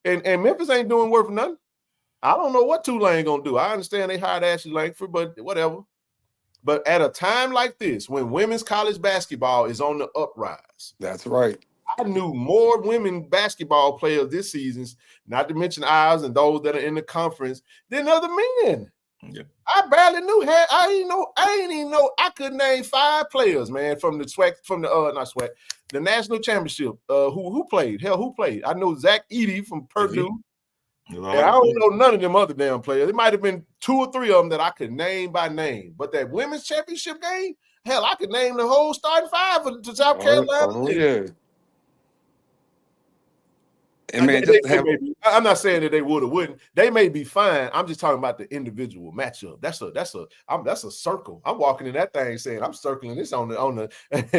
And Memphis ain't doing work for nothing. I don't know what Tulane gonna do. I understand they hired Ashley Langford, but whatever. But at a time like this, when women's college basketball is on the uprise, that's right. I knew more women basketball players this season, not to mention ours and those that are in the conference, than other men. Yeah. I barely knew. I didn't even know. I could name 5 players, man, from the the national championship. Who played? Hell, who played? I know Zach Edey from Purdue. And I don't know none of them other damn players. It might have been 2 or 3 of them that I could name by name. But that women's championship game, hell, I could name the whole starting 5 to South Carolina. Oh, yeah. And man, just to have I'm not saying that they would or wouldn't. They may be fine. I'm just talking about the individual matchup. That's a circle. I'm walking in that thing saying I'm circling this on the.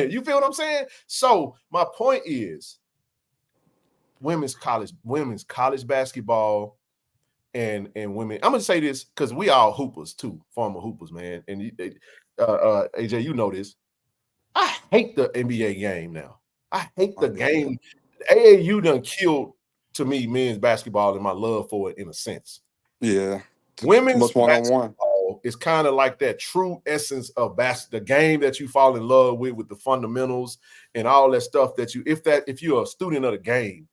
You feel what I'm saying? So my point is, women's college basketball and women. I'm gonna say this because we all hoopers too, former hoopers, man. And AJ, you know this. I hate the NBA game now. I hate the game. AAU done killed, to me, men's basketball and my love for it in a sense. Yeah. Women's one-on-one basketball is kind of like that true essence of the game that you fall in love with the fundamentals and all that stuff that if you're a student of the game.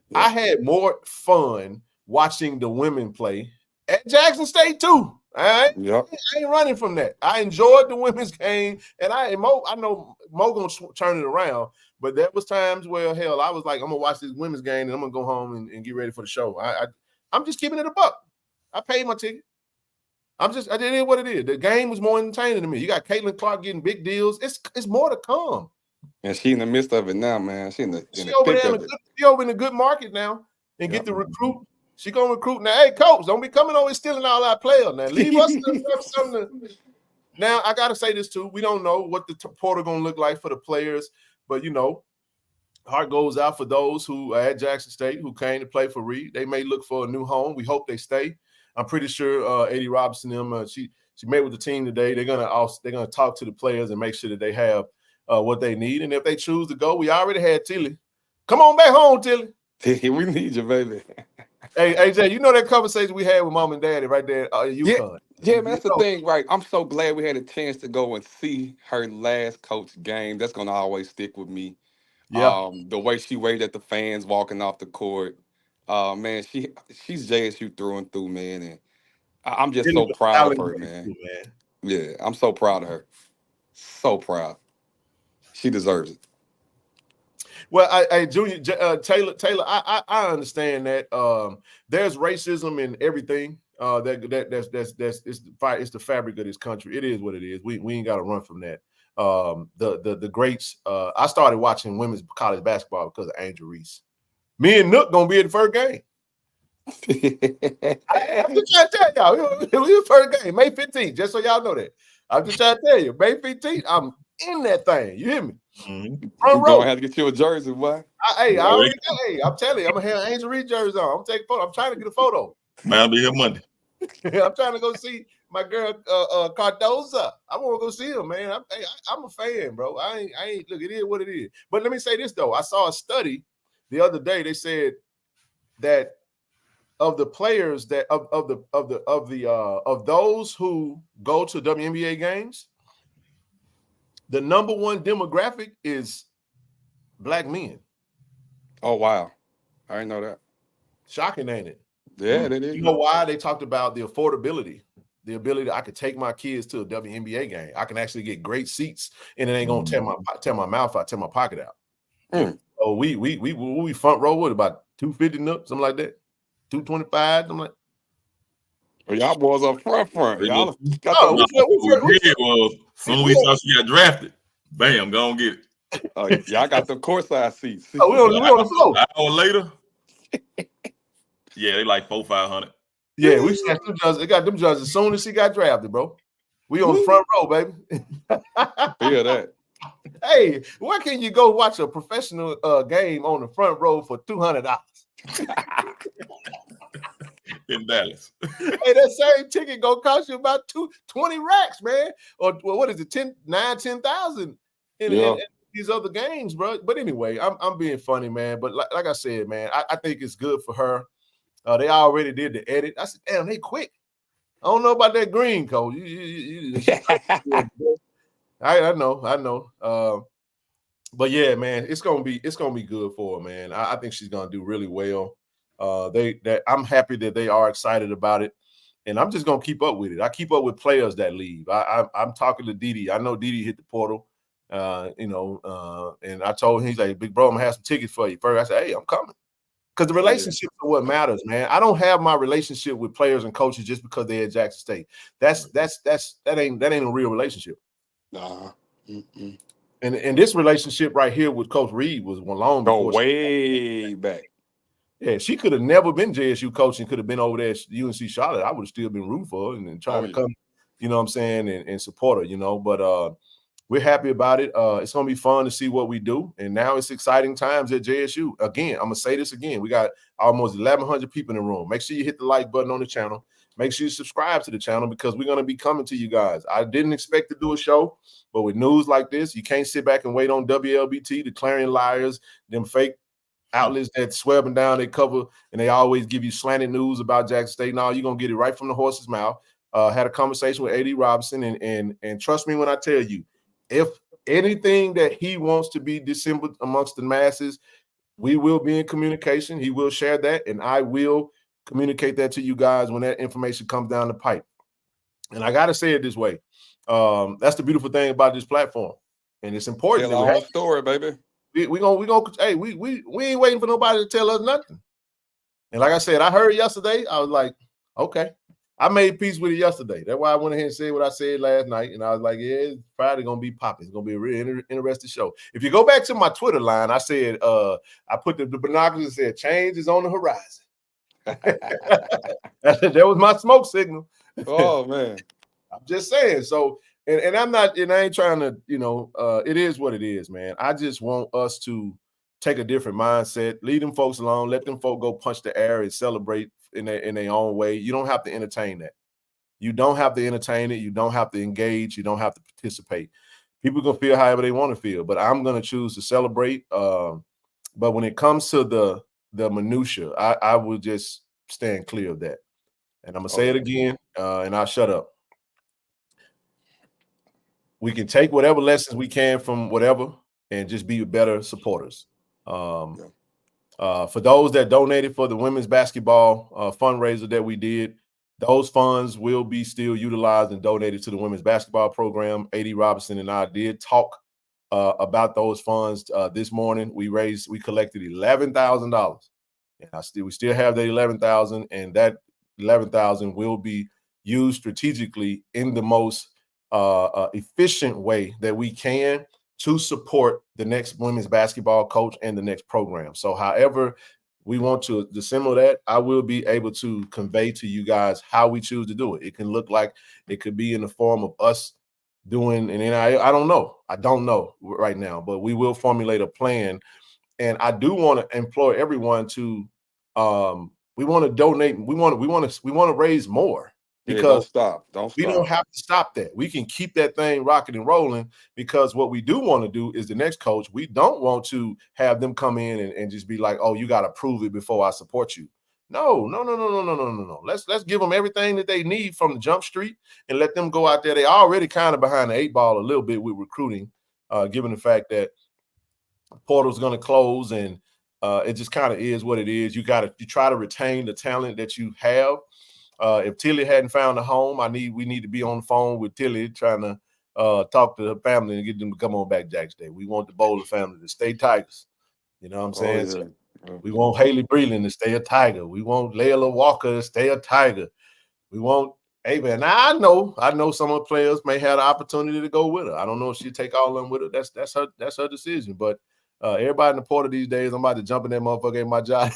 Yeah. I had more fun watching the women play at Jackson State too. I ain't running from that. I enjoyed the women's game, and I know Mo gonna turn it around. But there was times where, hell, I was like, I'm gonna watch this women's game and I'm gonna go home and get ready for the show. I'm just keeping it a buck. I paid my ticket. I did it what it is. The game was more entertaining to me. You got Caitlin Clark getting big deals. It's more to come. And she in the midst of it now, man. She over in a good market now and get to recruit. She gonna recruit now. Hey, coach, don't be coming over and stealing all our players now. Leave us something. Now I gotta say this too. We don't know what the portal gonna look like for the players, but heart goes out for those who are at Jackson State who came to play for Reed. They may look for a new home. We hope they stay. I'm pretty sure A.D. Robinson, she met with the team today. They're gonna talk to the players and make sure that they have what they need. And if they choose to go, we already had Tilly. Come on back home, Tilly. We need you, baby. Hey, AJ, you know that conversation we had with mom and daddy right there at UConn. Yeah, man, that's the thing, right? I'm so glad we had a chance to go and see her last coach game. That's going to always stick with me. Yeah. The way she waved at the fans walking off the court. Man, she's JSU through and through, man. And I'm just so proud of her, man. Yeah, I'm so proud of her. So proud. She deserves it. Well, Junior Taylor, I understand that there's racism in everything. It's the fabric of this country. It is what it is. We ain't got to run from that. The greats. I started watching women's college basketball because of Angel Reese. Me and Nook gonna be at the first game. I'm just trying to tell y'all, we the first game, May 15th. Just so y'all know that. I'm just trying to tell you, May 15th. I'm in that thing. You hear me? Mm-hmm. You're gonna have to get you a jersey, boy. I'm telling you, I'm gonna have Angel Reed jersey on. I'm taking a photo. I'm trying to get a photo. Man, I'll be here Monday. I'm trying to go see my girl Cardoza. I want to go see him, man. I'm a fan, bro. I ain't look. It is what it is. But let me say this though. I saw a study the other day. They said that of the players that of those who go to WNBA games, the number one demographic is Black men. Oh, wow. I didn't know that. Shocking, ain't it? Yeah, it is. You know why? They talked about the affordability, the ability I could take my kids to a WNBA game. I can actually get great seats, and it ain't gonna tear my mouth out, tear my pocket out. So we front row with about 250 Nook, something like that, 225, something like. Well, y'all boys up front. Y'all got soon we saw she got drafted. Bam, go on get it. Y'all got the courtside seats. We on the floor. An hour later. Yeah, they like 400-500. Yeah, we got them judges. They got them judges as soon as she got drafted, bro. We on the front row, baby. Feel that. Hey, where can you go watch a professional game on the front row for $200? In Dallas. Hey, that same ticket gonna cost you about 20 racks, man. Or what is it, 10,000 in these other games, bro. But anyway, I'm being funny, man. But like I said, man, I think it's good for her. They already did the edit. I said, damn, they quick. I don't know about that green coat. I know. But yeah, man, it's gonna be good for her, man. I think she's gonna do really well. I'm happy that they are excited about it, and I'm just gonna keep up with it. I keep up with players that leave. I'm talking to Didi. I know Didi hit the portal, and I told him, he's like, big bro, I'm gonna have some tickets for you first. I said, hey, I'm coming. Because the relationships are what matters, man. I don't have my relationship with players and coaches just because they're at Jackson State. That ain't a real relationship. Nah. And this relationship right here with Coach Reed was long before. Way back. Yeah, she could have never been JSU coach and could have been over there at UNC Charlotte. I would have still been rooting for her and trying to come, you know what I'm saying, and support her, you know. But we're happy about it. It's going to be fun to see what we do. And now it's exciting times at JSU. Again, I'm going to say this again. We got almost 1,100 people in the room. Make sure you hit the like button on the channel. Make sure you subscribe to the channel because we're going to be coming to you guys. I didn't expect to do a show, but with news like this, you can't sit back and wait on WLBT, the Clarion Liars, them fake outlets that swear them down, they cover, and they always give you slanted news about Jackson State. Now you're going to get it right from the horse's mouth. Had a conversation with A.D. Robinson, and trust me when I tell you, if anything that he wants to be dissembled amongst the masses, we will be in communication. He will share that, and I will communicate that to you guys when that information comes down the pipe. And I got to say it this way. That's the beautiful thing about this platform, and it's important. Tell our own story, baby. We gonna hey, we ain't waiting for nobody to tell us nothing. And like I said, I heard yesterday, I was like, okay. I made peace with it yesterday. That's why I went ahead and said what I said last night. And I was like, yeah, it's Friday gonna be popping. It's gonna be a really interesting show. If you go back to my Twitter line, I said, I put the binoculars and said, change is on the horizon. That was my smoke signal. Oh man. I'm just saying. So, and I'm not, and I ain't trying to, you know, it is what it is, man. I just want us to take a different mindset, leave them folks alone, let them folk go punch the air and celebrate in their own way. You don't have to entertain that. You don't have to entertain it. You don't have to engage. You don't have to participate. People can feel however they want to feel, but I'm going to choose to celebrate. But when it comes to the minutia, I will just stand clear of that. And I'm going to say it again, and I'll shut up. We can take whatever lessons we can from whatever and just be better supporters. For those that donated for the women's basketball fundraiser that we did, those funds will be still utilized and donated to the women's basketball program. A.D. Robinson and I did talk about those funds this morning. We collected $11,000, and we still have the $11,000, and that $11,000 will be used strategically in the most efficient way that we can to support the next women's basketball coach and the next program. So however we want to dissemble that, I will be able to convey to you guys how we choose to do it. It can look like it could be in the form of us doing, and then I don't know. I don't know right now, but we will formulate a plan. And I do want to implore everyone to we want to donate. We want to raise more. Because don't stop. We don't have to stop that. We can keep that thing rocking and rolling, because what we do want to do is the next coach, we don't want to have them come in and just be like, oh, you got to prove it before I support you. No. Let's give them everything that they need from the jump street and let them go out there. They already kind of behind the 8 ball a little bit with recruiting, given the fact that portal's going to close, and it just kind of is what it is. You try to retain the talent that you have. If Tilly hadn't found a home, we need to be on the phone with Tilly trying to talk to her family and get them to come on back Jack's Day. We want the Bowler family to stay Tigers. You know what I'm saying? So we want Haley Breland to stay a Tiger. We want Layla Walker to stay a Tiger. We want Ava. Now I know some of the players may have the opportunity to go with her. I don't know if she'll take all of them with her. That's her decision. But everybody in the portal these days, I'm about to jump in that motherfucker in my job.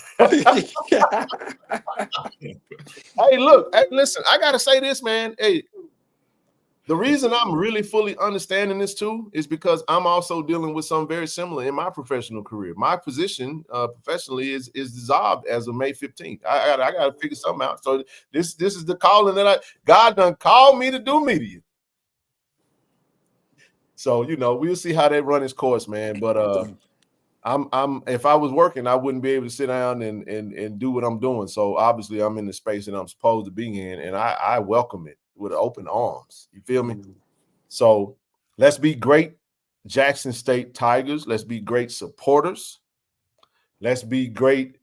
Hey, look, listen, I got to say this, man. Hey, the reason I'm really fully understanding this too is because I'm also dealing with something very similar in my professional career. My position professionally is dissolved as of May 15th. I got to figure something out. So this is the calling that God done called me to do media. So, you know, we'll see how that run its course, man. But I'm if I was working, I wouldn't be able to sit down and do what I'm doing. So obviously I'm in the space that I'm supposed to be in, and I welcome it with open arms. You feel me? So let's be great Jackson State Tigers. Let's be great supporters. Let's be great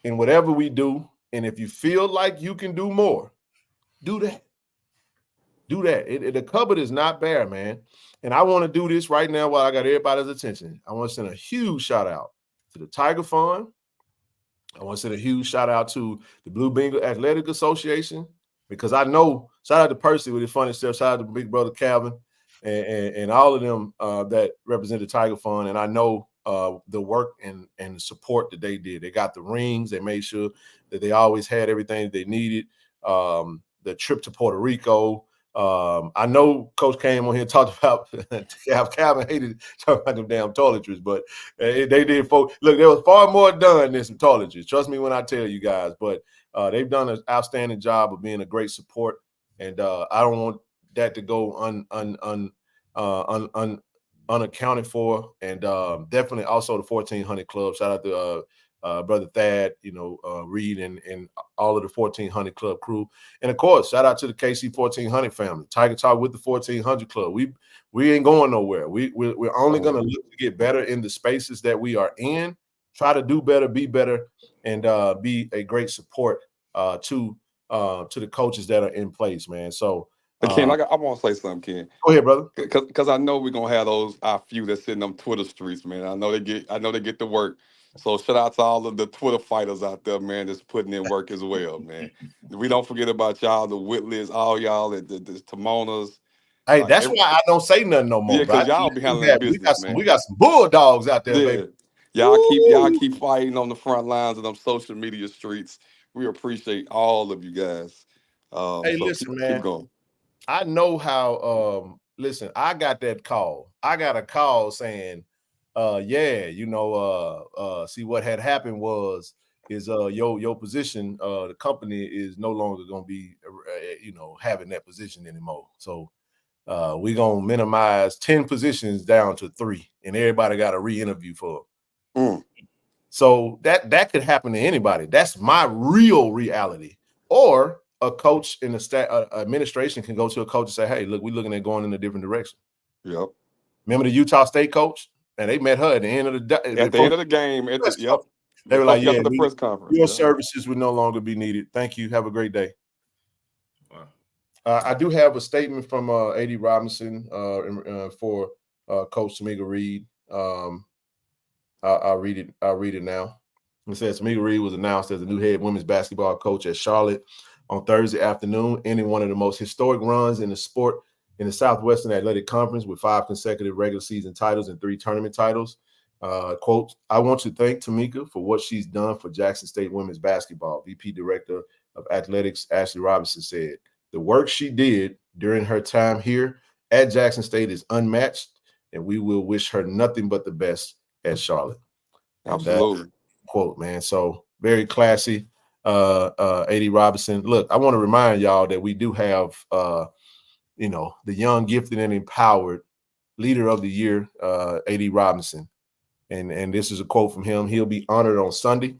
in whatever we do. And if you feel like you can do more, do that. Do that. The cupboard is not bare, man. And I want to do this right now while I got everybody's attention. I want to send a huge shout out to the Tiger Fund. I want to send a huge shout out to the Blue Bengal Athletic Association, because I know, shout out to Percy with his funny stuff, shout out to Big Brother Calvin and all of them that represent the Tiger Fund. And I know the work and the support that they did. They got the rings. They made sure that they always had everything they needed. The trip to Puerto Rico. I know Coach came on here and talked about Calvin hated talking about them damn toiletries, but they did. Look, there was far more done than some toiletries. Trust me when I tell you guys. But they've done an outstanding job of being a great support, and I don't want that to go unaccounted for. And definitely also the 1400 Club. Shout out to Brother Thad, Reed and all of the 1400 Club crew. And of course, shout out to the KC-1400 family. Tiger Talk with the 1400 Club. We ain't going nowhere. We're only going to look to get better in the spaces that we are in, try to do better, be better, and be a great support to the coaches that are in place, man. So Ken, I want to say something, Ken. Go ahead, brother. Because I know we're gonna have our few that sit in them Twitter streets, man. I know they get to work. So shout out to all of the Twitter fighters out there, man, that's putting in work as well, man. We don't forget about y'all, the Whitleys, all y'all, the Timonas. Hey, that's why I don't say nothing no more. Yeah, because y'all be handling business, man. We got some bulldogs out there, baby. Y'all keep fighting on the front lines of them social media streets. We appreciate all of you guys. Hey, so listen, man. Keep going. I know how. Listen, I got that call. I got a call saying, see what had happened is your position, the company is no longer going to be, having that position anymore. So we're going to minimize 10 positions down to 3, and everybody got a re-interview for them. So that could happen to anybody. That's my real reality. Or a coach in the administration can go to a coach and say, hey, look, we're looking at going in a different direction. Yep. Remember the Utah State coach? And they met her at the end of the day. At the end of the game. They were like, the press conference. Your services would no longer be needed. Thank you. Have a great day. Wow. I do have a statement from A.D. Robinson for Coach Tamika Reed. I'll read it now. It says Tamika Reed was announced as the new head women's basketball coach at Charlotte on Thursday afternoon, ending one of the most historic runs in the sport in the Southwestern Athletic Conference with 5 consecutive regular season titles and 3 tournament titles. Quote, I want to thank Tamika for what she's done for Jackson State women's basketball. VP Director of Athletics Ashley Robinson said, the work she did during her time here at Jackson State is unmatched, and we will wish her nothing but the best at Charlotte. Absolutely. Quote, man. So very classy. A.D. Robinson. Look, I want to remind y'all that we do have the young, gifted, and empowered leader of the year, A.D. Robinson. And this is a quote from him. He'll be honored on Sunday,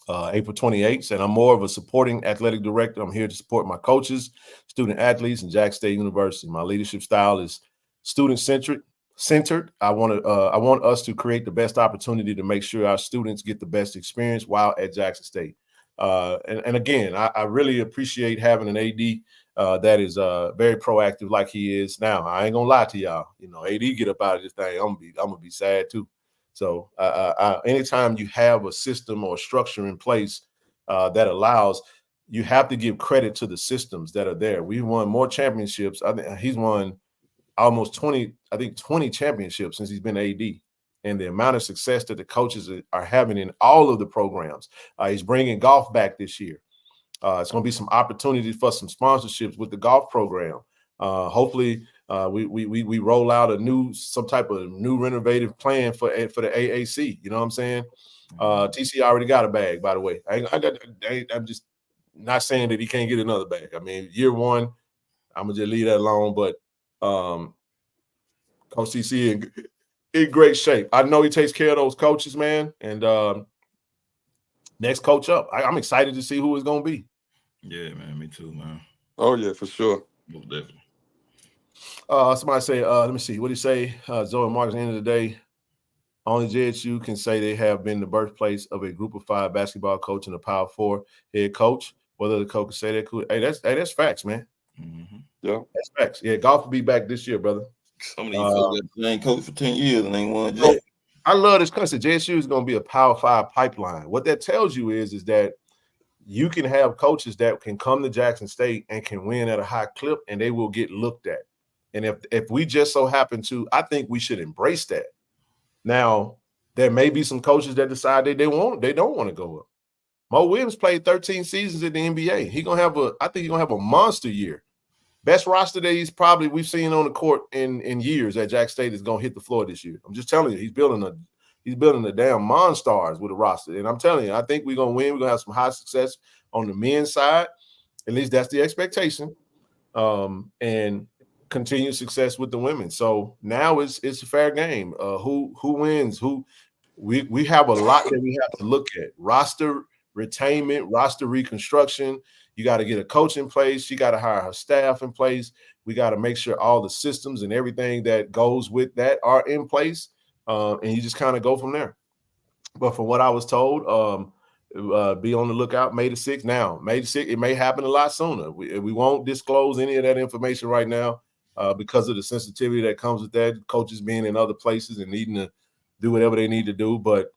April 28th. And I'm more of a supporting athletic director. I'm here to support my coaches, student athletes, and Jackson State University. My leadership style is student-centered. I want us to create the best opportunity to make sure our students get the best experience while at Jackson State. And again, I really appreciate having an AD that is very proactive like he is now. I ain't gonna lie to y'all. AD get up out of this thing, I'm gonna be sad too. So anytime you have a system or a structure in place that allows, you have to give credit to the systems that are there. We've won more championships. I think he's won almost 20 championships since he's been AD. And the amount of success that the coaches are having in all of the programs. He's bringing golf back this year. It's going to be some opportunities for some sponsorships with the golf program. Hopefully, we roll out some type of new renovative plan for the AAC. You know what I'm saying? TC already got a bag, by the way. I'm just not saying that he can't get another bag. I mean, year one, I'm gonna just leave that alone. But Coach TC in great shape. I know he takes care of those coaches, man. And next coach up, I'm excited to see who it's gonna be. Yeah, man, me too, man. Oh yeah, for sure. Most definitely. Somebody say, let me see. What do you say? Zoe and Marcus, at the end of the day, only JSU can say they have been the birthplace of a group of 5 basketball coach and a Power 4 head coach. Whether the coach can say that, cool. Hey, that's facts, man. Mm-hmm. Yeah, that's facts. Yeah, golf will be back this year, brother. Some of these folks that ain't coached for 10 years and ain't won yet. I love this concept. JSU is going to be a Power 5 pipeline. What that tells you is that you can have coaches that can come to Jackson State and can win at a high clip, and they will get looked at. And if we just so happen to, I think we should embrace that. Now, there may be some coaches that decide they don't want to go up. Mo Williams played 13 seasons in the NBA. I think he's gonna have a monster year. Best roster that we've seen on the court in years at Jack State is gonna hit the floor this year. I'm just telling you, he's building the damn Monstars with a roster. And I'm telling you, I think we're gonna win. We're gonna have some high success on the men's side. At least that's the expectation. And continued success with the women. So now it's a fair game. Who wins? We have a lot that we have to look at. Roster retainment, roster reconstruction. You got to get a coach in place. You got to hire her staff in place. We got to make sure all the systems and everything that goes with that are in place. And you just kind of go from there. But from what I was told, be on the lookout May the 6th. Now, May the 6th, it may happen a lot sooner. We won't disclose any of that information right now because of the sensitivity that comes with that, coaches being in other places and needing to do whatever they need to do. But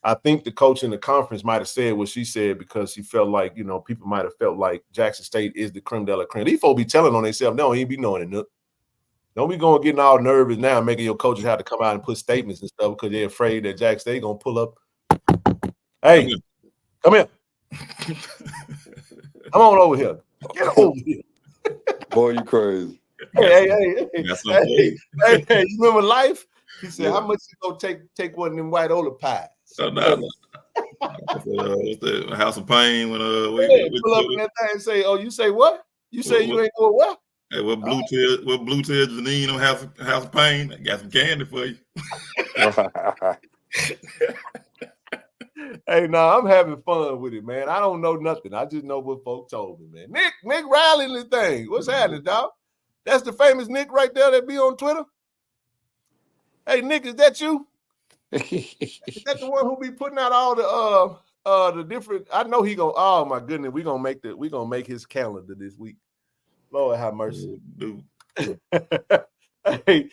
I think the coach in the conference might have said what she said because she felt like, people might have felt like Jackson State is the creme de la creme. These folks be telling on themselves, no, he ain't be knowing it, Nook. Don't be getting all nervous now and making your coaches have to come out and put statements and stuff because they're afraid that Jackson State going to pull up. Hey, come here. Come on over here. Get over here. Boy, you crazy. Hey, you remember Life? He said, how much you gonna take one of them white Ola pies? Oh, no. What's the House of Pain when we pull up in that thing and say, oh, you say what? You say you ain't going what? Hey, what blue tail Janine on House of Pain? I got some candy for you. Hey, I'm having fun with it, man. I don't know nothing. I just know what folks told me, man. Nick Riley and this thing. What's happening, dog? That's the famous Nick right there that be on Twitter. Hey, Nick, is that you? Is that the one who be putting out all the different? I know he gonna. Oh my goodness, we gonna make his calendar this week. Lord have mercy. Hey,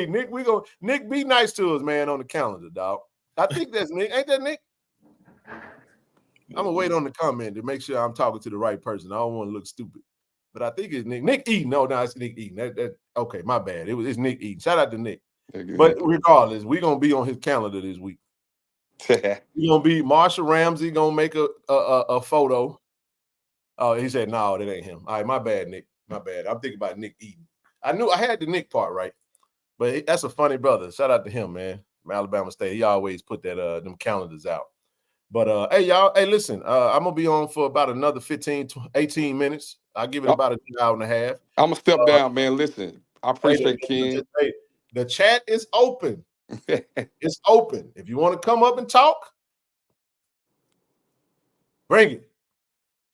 Nick, Nick, be nice to us, man, on the calendar, dog. I think that's Nick. Ain't that Nick? I'm gonna wait on the comment to make sure I'm talking to the right person. I don't want to look stupid, but I think it's Nick. Nick Eaton. No, it's Nick Eaton. That okay, my bad. It's Nick Eaton. Shout out to Nick. But regardless, we're gonna be on his calendar this week. We're gonna be Marsha Ramsey gonna make a photo. Oh, he said no, that ain't him. All right, my bad, Nick. My bad. I'm thinking about Nick Eaton. I knew I had the Nick part right, but that's a funny brother. Shout out to him, man. From Alabama State. He always put that them calendars out. But hey, y'all, hey, listen, I'm gonna be on for about another 15 to 18 minutes. I'll give it about an hour and a half. I'm gonna step down, man. Listen, I appreciate Ken. The chat is open. It's open. If you want to come up and talk, bring it.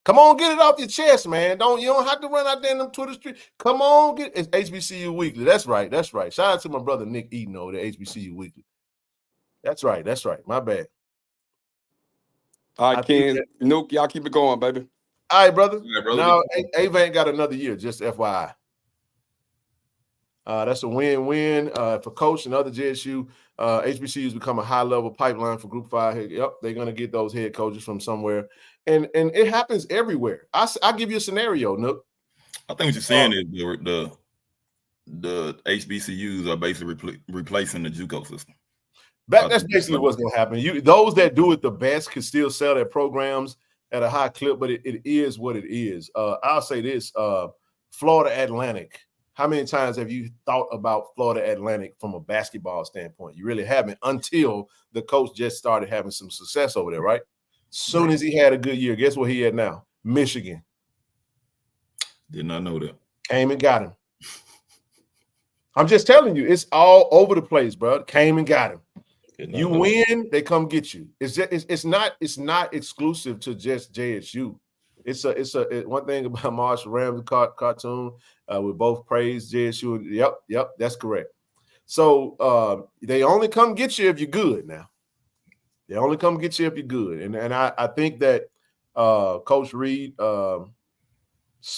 Come on, get it off your chest, man. You don't have to run out there in them Twitter streets. Come on, it's HBCU Weekly. That's right. Shout out to my brother Nick Eaton over there, HBCU Weekly. That's right. My bad. All right, Ken. Nuke, y'all keep it going, baby. All right, brother. Yeah, brother. Now, Ava ain't got another year, just FYI. That's a win-win for Coach and other JSU. HBCUs become a high-level pipeline for Group 5. Yep, they're going to get those head coaches from somewhere. And it happens everywhere. I'll give you a scenario, Nook. I think what you're saying is the HBCUs are basically replacing the JUCO system. That's basically what's going to happen. Those that do it the best can still sell their programs at a high clip, but it is what it is. I'll say this, Florida Atlantic. How many times have you thought about Florida Atlantic from a basketball standpoint? You really haven't until the coach just started having some success over there, right? Soon as he had a good year, guess what he had now? Michigan. Did not know that. Came and got him. I'm just telling you, it's all over the place, bro. Came and got him. You win, they come get you. It's not exclusive to just JSU. It's one thing about Marshall Ramsey cartoon. We both praise JSU. Yep, that's correct. So they only come get you if you're good now. They only come get you if you're good. And I think that Coach Reed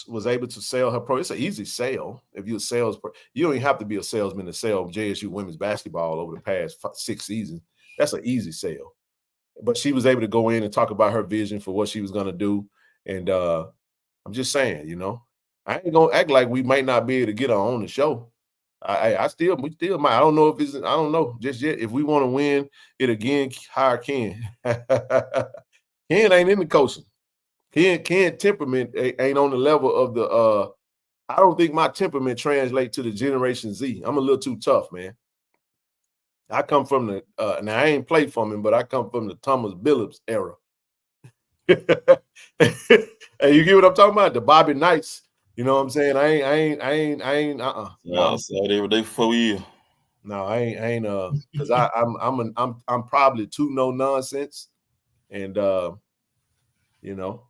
was able to sell her pro. It's an easy sale. If you're a salesperson, you don't even have to be a salesman to sell JSU women's basketball over the past 6 seasons. That's an easy sale. But she was able to go in and talk about her vision for what she was going to do. And I'm just saying, I ain't going to act like we might not be able to get her on the show. we still might. I don't know if it's. I don't know just yet. If we want to win it again, hire Ken. Ken ain't in the coaching. Ken temperament ain't on the level of the. I don't think my temperament translates to the Generation Z. I'm a little too tough, man. I come from the now I ain't played from him, but I come from the Thomas Billups era. Hey, you get what I'm talking about? The Bobby Knights. You know what I'm saying? I ain't. No, Saturday every day for 4 years. No, I ain't. Because I'm probably too no nonsense, and you know,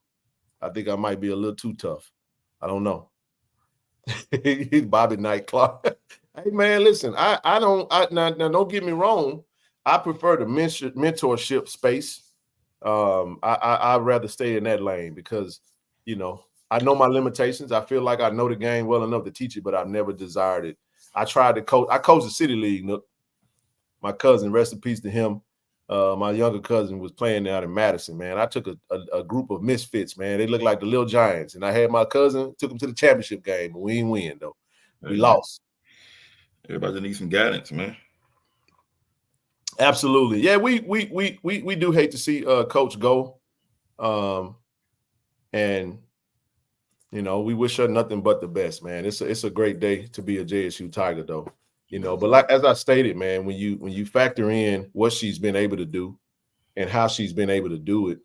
I think I might be a little too tough. I don't know. Bobby Knight Clark. Hey man, listen, now don't get me wrong. I prefer the mentorship space. I'd rather stay in that lane because, you know, I know my limitations. I feel like I know the game well enough to teach it, but I've never desired it. I tried to coach. I coached the City League. My cousin, rest in peace to him. My younger cousin was playing out in Madison, man. I took a group of misfits, man. They looked like the Little Giants. And I had my cousin, took them to the championship game, but we didn't win, though. We lost. Everybody needs some guidance, man. Absolutely. Yeah, we do hate to see Coach go. And you know, we wish her nothing but the best, man. It's a great day to be a JSU Tiger, though. You know, but like as I stated, man, when you factor in what she's been able to do and how she's been able to do it.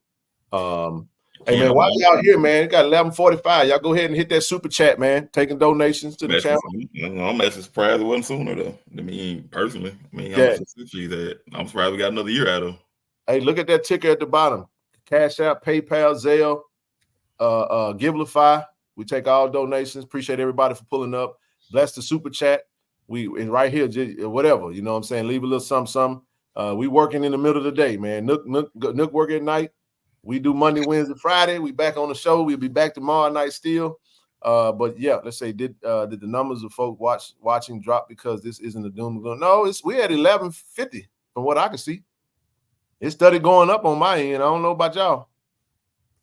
Hey man, while y'all here, man, it got 11:45. Y'all go ahead and hit that super chat, man. Taking donations to the channel. I'm actually surprised it wasn't sooner, though. I mean, personally, I'm surprised we got another year out of them. Hey, look at that ticker at the bottom. Cash App, PayPal, Zelle, Givelify. We take all donations. Appreciate everybody for pulling up. Bless the super chat. And right here, whatever, you know what I'm saying? Leave a little something. We working in the middle of the day, man. Nook work at night. We do Monday, Wednesday, Friday. We back on the show. We'll be back tomorrow night still. But yeah, let's say did the numbers of folk watching drop because this isn't a doom and gloom? No, we at 11:50 from what I can see. It started going up on my end. I don't know about y'all,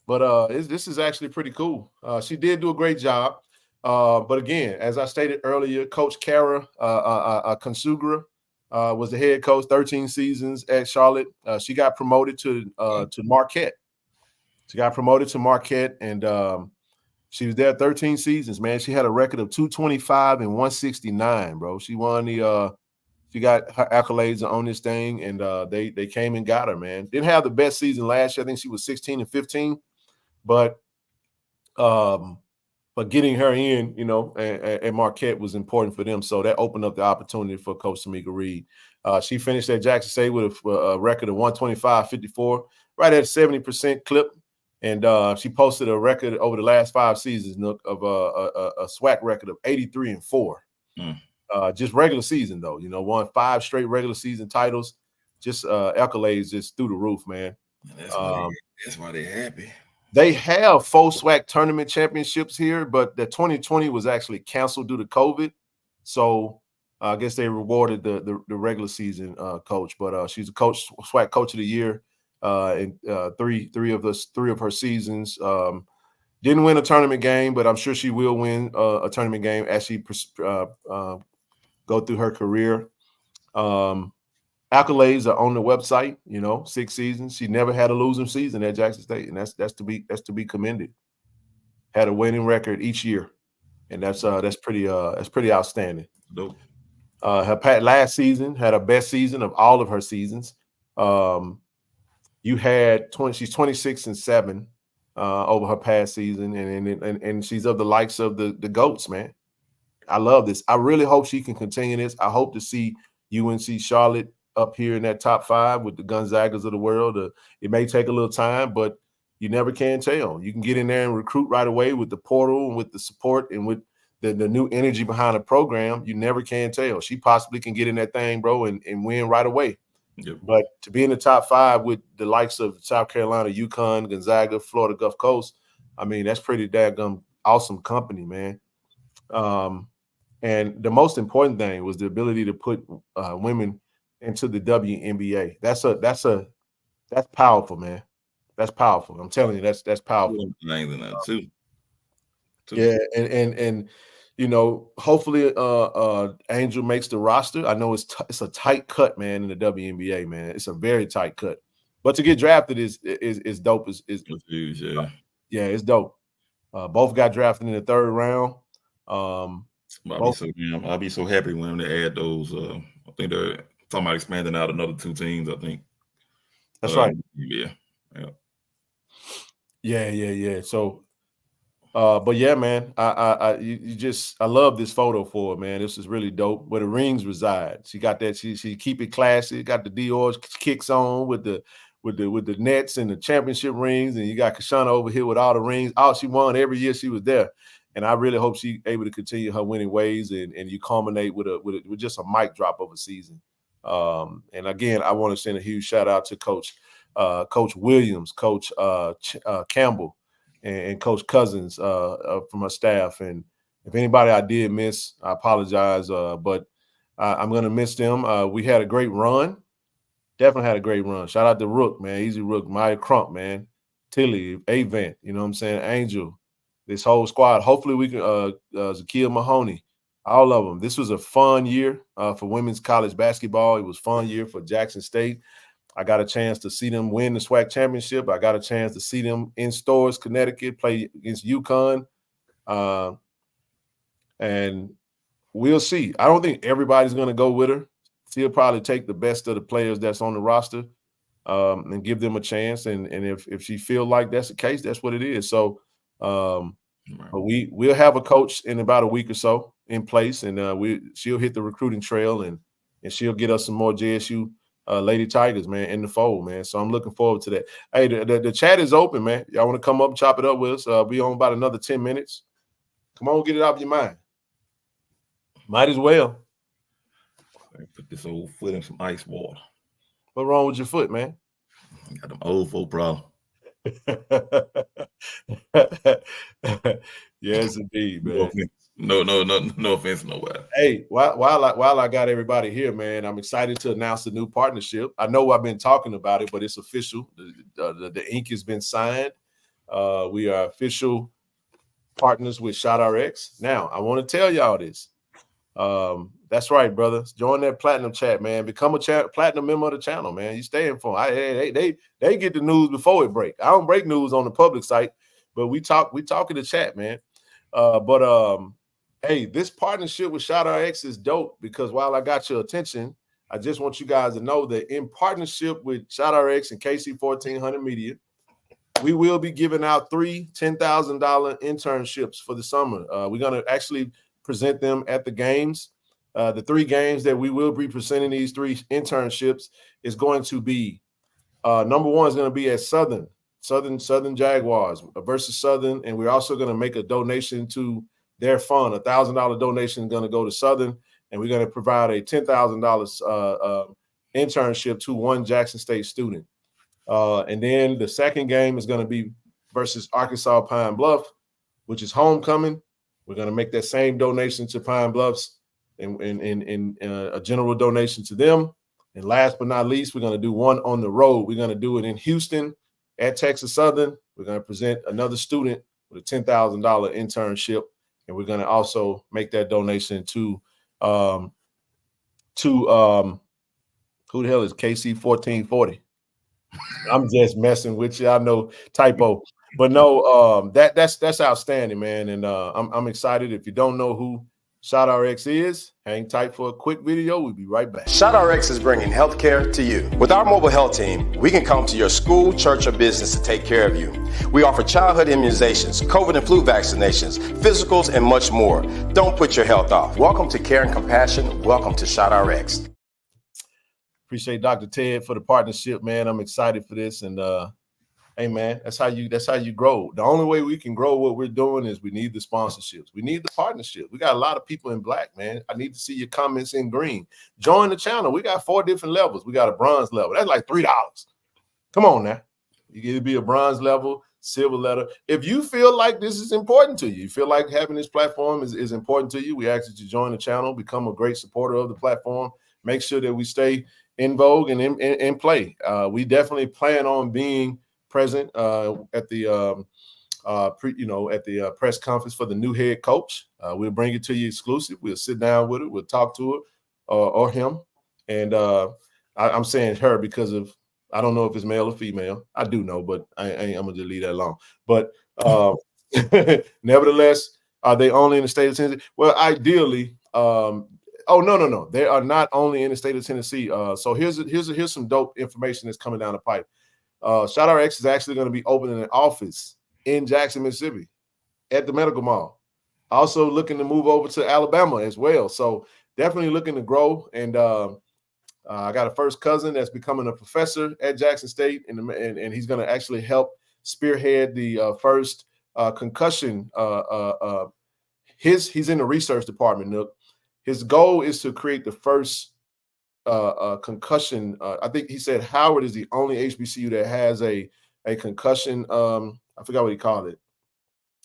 but this is actually pretty cool. She did do a great job. But again, as I stated earlier, Coach Kara Consugra was the head coach, 13 seasons at Charlotte. She got promoted to Marquette. She got promoted to Marquette, and she was there 13 seasons, man. She had a record of 225 and 169, bro. She won she got her accolades on this thing, and they came and got her, man. Didn't have the best season last year. I think she was 16 and 15, but getting her in, you know, and Marquette was important for them. So that opened up the opportunity for Coach Tamika Reed. She finished at Jackson State with a record of 125-54, right at 70% clip. And she posted a record over the last 5 seasons, Nook, of a SWAC record of 83-4. Just regular season, though. You know, won 5 straight regular season titles. Just accolades just through the roof, man. That's why they're happy. They have 4 SWAC tournament championships here, but the 2020 was actually canceled due to COVID. So I guess they rewarded the regular season coach. But she's a coach, SWAC Coach of the Year in three of her seasons. Didn't win a tournament game, but I'm sure she will win a tournament game as she go through her career. Accolades are on the website, you know, 6 seasons. She never had a losing season at Jackson State, and that's to be commended. Had a winning record each year, and that's pretty outstanding. Dope. Her last season had her best season of all of her seasons. You had she's 26-7 over her past season, and she's of the likes of the GOATs, man. I love this. I really hope she can continue this. I hope to see UNC Charlotte up here in that top 5 with the Gonzagas of the world. It may take a little time, but you never can tell. You can get in there and recruit right away with the portal and with the support and with the new energy behind the program. You never can tell. She possibly can get in that thing, bro, and win right away. Yep. But to be in the top 5 with the likes of South Carolina, UConn, Gonzaga, Florida Gulf Coast, I mean, that's pretty daggum awesome company, man. And the most important thing was the ability to put women into the WNBA. That's powerful, man. That's powerful. I'm telling you, that's powerful. Too. Yeah, and you know, hopefully Angel makes the roster. I know it's a tight cut, man, in the WNBA, man. It's a very tight cut. But to get drafted is dope. Is huge, yeah. Yeah, it's dope. Both got drafted in the 3rd round. I'll be so happy when they add those. I think they're talking about expanding out another 2 teams, I think. That's right. Yeah. So but yeah, man, I love this photo for her, man. This is really dope. Where the rings reside. She got that. She keep it classy. Got the Dior kicks on with the nets and the championship rings, and you got Kashana over here with all the rings. She won every year she was there, and I really hope she able to continue her winning ways, and you culminate with just a mic drop of a season. And again, I want to send a huge shout out to Coach Williams, Coach Campbell, and Coach Cousins from her staff. And if anybody I did miss, I apologize. But I'm going to miss them. We had a great run. Definitely had a great run. Shout out to Rook, man. Easy Rook, Maya Crump, man. Tilly, Avent, you know what I'm saying? Angel, this whole squad. Hopefully we can, Zakiya Mahoney, all of them. This was a fun year for women's college basketball. It was a fun year for Jackson State. I got a chance to see them win the SWAC championship. I got a chance to see them in Stores, Connecticut, play against UConn. And we'll see. I don't think everybody's going to go with her. She'll probably take the best of the players that's on the roster and give them a chance. And if she feel like that's the case, that's what it is. So but we'll have a coach in about a week or so in place, and she'll hit the recruiting trail, and she'll get us some more JSU Lady Tigers, man, in the fold, man. So I'm looking forward to that. Hey, the chat is open, man. Y'all want to come up and chop it up with us? Be on about another 10 minutes. Come on, get it out of your mind. Might as well. Put this old foot in some ice water. What's wrong with your foot, man? I got them old folk problem. Yes, indeed, man. No offense, nobody. Hey, while I got everybody here, man, I'm excited to announce a new partnership. I know I've been talking about it, but it's official. The ink has been signed. We are official partners with ShotRx. Now, I want to tell y'all this. That's right, brother. Join that platinum chat, man. Become a platinum member of the channel, man. You staying for them. They get the news before it break. I don't break news on the public site, but we talk in the chat, man. Hey, this partnership with ShotRx is dope because while I got your attention, I just want you guys to know that in partnership with ShotRx and KC-1400 Media, we will be giving out 3 $10,000 internships for the summer. We're going to actually present them at the games. The 3 games that we will be presenting these 3 internships is going to be number 1 is going to be at Southern Jaguars versus Southern, and we're also going to make a donation to their fund. $1,000 donation is going to go to Southern, and we're going to provide a $10,000 internship to 1 Jackson State student. And then the second game is going to be versus Arkansas Pine Bluff, which is homecoming. We're going to make that same donation to Pine Bluffs and a general donation to them. And last but not least, we're going to do one on the road. We're going to do it in Houston at Texas Southern. We're going to present another student with a $10,000 internship, and we're going to also make that donation to who the hell is KC-1400? I'm just messing with you. I know, typo, but no, that's outstanding, man. And I'm excited. If you don't know who ShotRx is, hang tight for a quick video. We'll be right back. ShotRx is bringing healthcare to you. With our mobile health team, we can come to your school, church, or business to take care of you. We offer childhood immunizations, COVID and flu vaccinations, physicals, and much more. Don't put your health off. Welcome to Care and Compassion. Welcome to ShotRx. Appreciate Dr. Ted for the partnership, man. I'm excited for this, and hey, man, that's how you grow. The only way we can grow what we're doing is we need the sponsorships. We need the partnership. We got a lot of people in black, man. I need to see your comments in green. Join the channel. We got 4 different levels. We got a bronze level. That's like $3. Come on now. You get to be a bronze level, silver letter. If you feel like this is important to you, you feel like having this platform is important to you, we ask that you join the channel, become a great supporter of the platform. Make sure that we stay in vogue and in play. We definitely plan on being present at the at the press conference for the new head coach. We'll bring it to you exclusive. We'll sit down with her. We'll talk to her or him. And I'm saying her because of, I don't know if it's male or female. I do know, but I'm going to just leave that alone. But nevertheless, are they only in the state of Tennessee? Well, ideally, no. They are not only in the state of Tennessee. So here's some dope information that's coming down the pipe. ShotRx is actually going to be opening an office in Jackson, Mississippi at the Medical Mall. Also looking to move over to Alabama as well. So definitely looking to grow. And I got a first cousin that's becoming a professor at Jackson State, and he's going to actually help spearhead the first concussion. He's in the research department, Nook. His goal is to create the first concussion. I think he said Howard is the only HBCU that has a concussion. I forgot what he called it,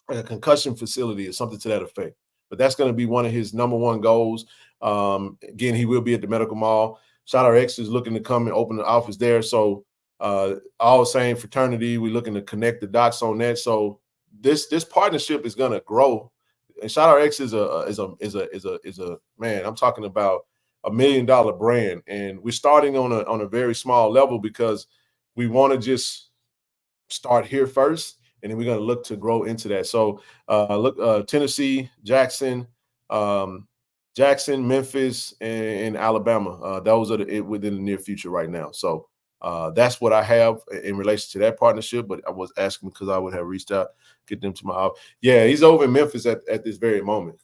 a concussion facility or something to that effect. But that's going to be one of his number one goals. Again, he will be at the Medical Mall. ShotRx is looking to come and open the office there. So all same fraternity, we're looking to connect the dots on that. So this partnership is going to grow. And ShotRx is a man. I'm talking about $1 million brand, and we're starting on a very small level because we want to just start here first, and then we're going to look to grow into that. So Tennessee, Jackson, Memphis, and Alabama. Those are within the near future right now. So that's what I have in relation to that partnership. But I was asking because I would have reached out, get them to my office. Yeah, he's over in Memphis at this very moment.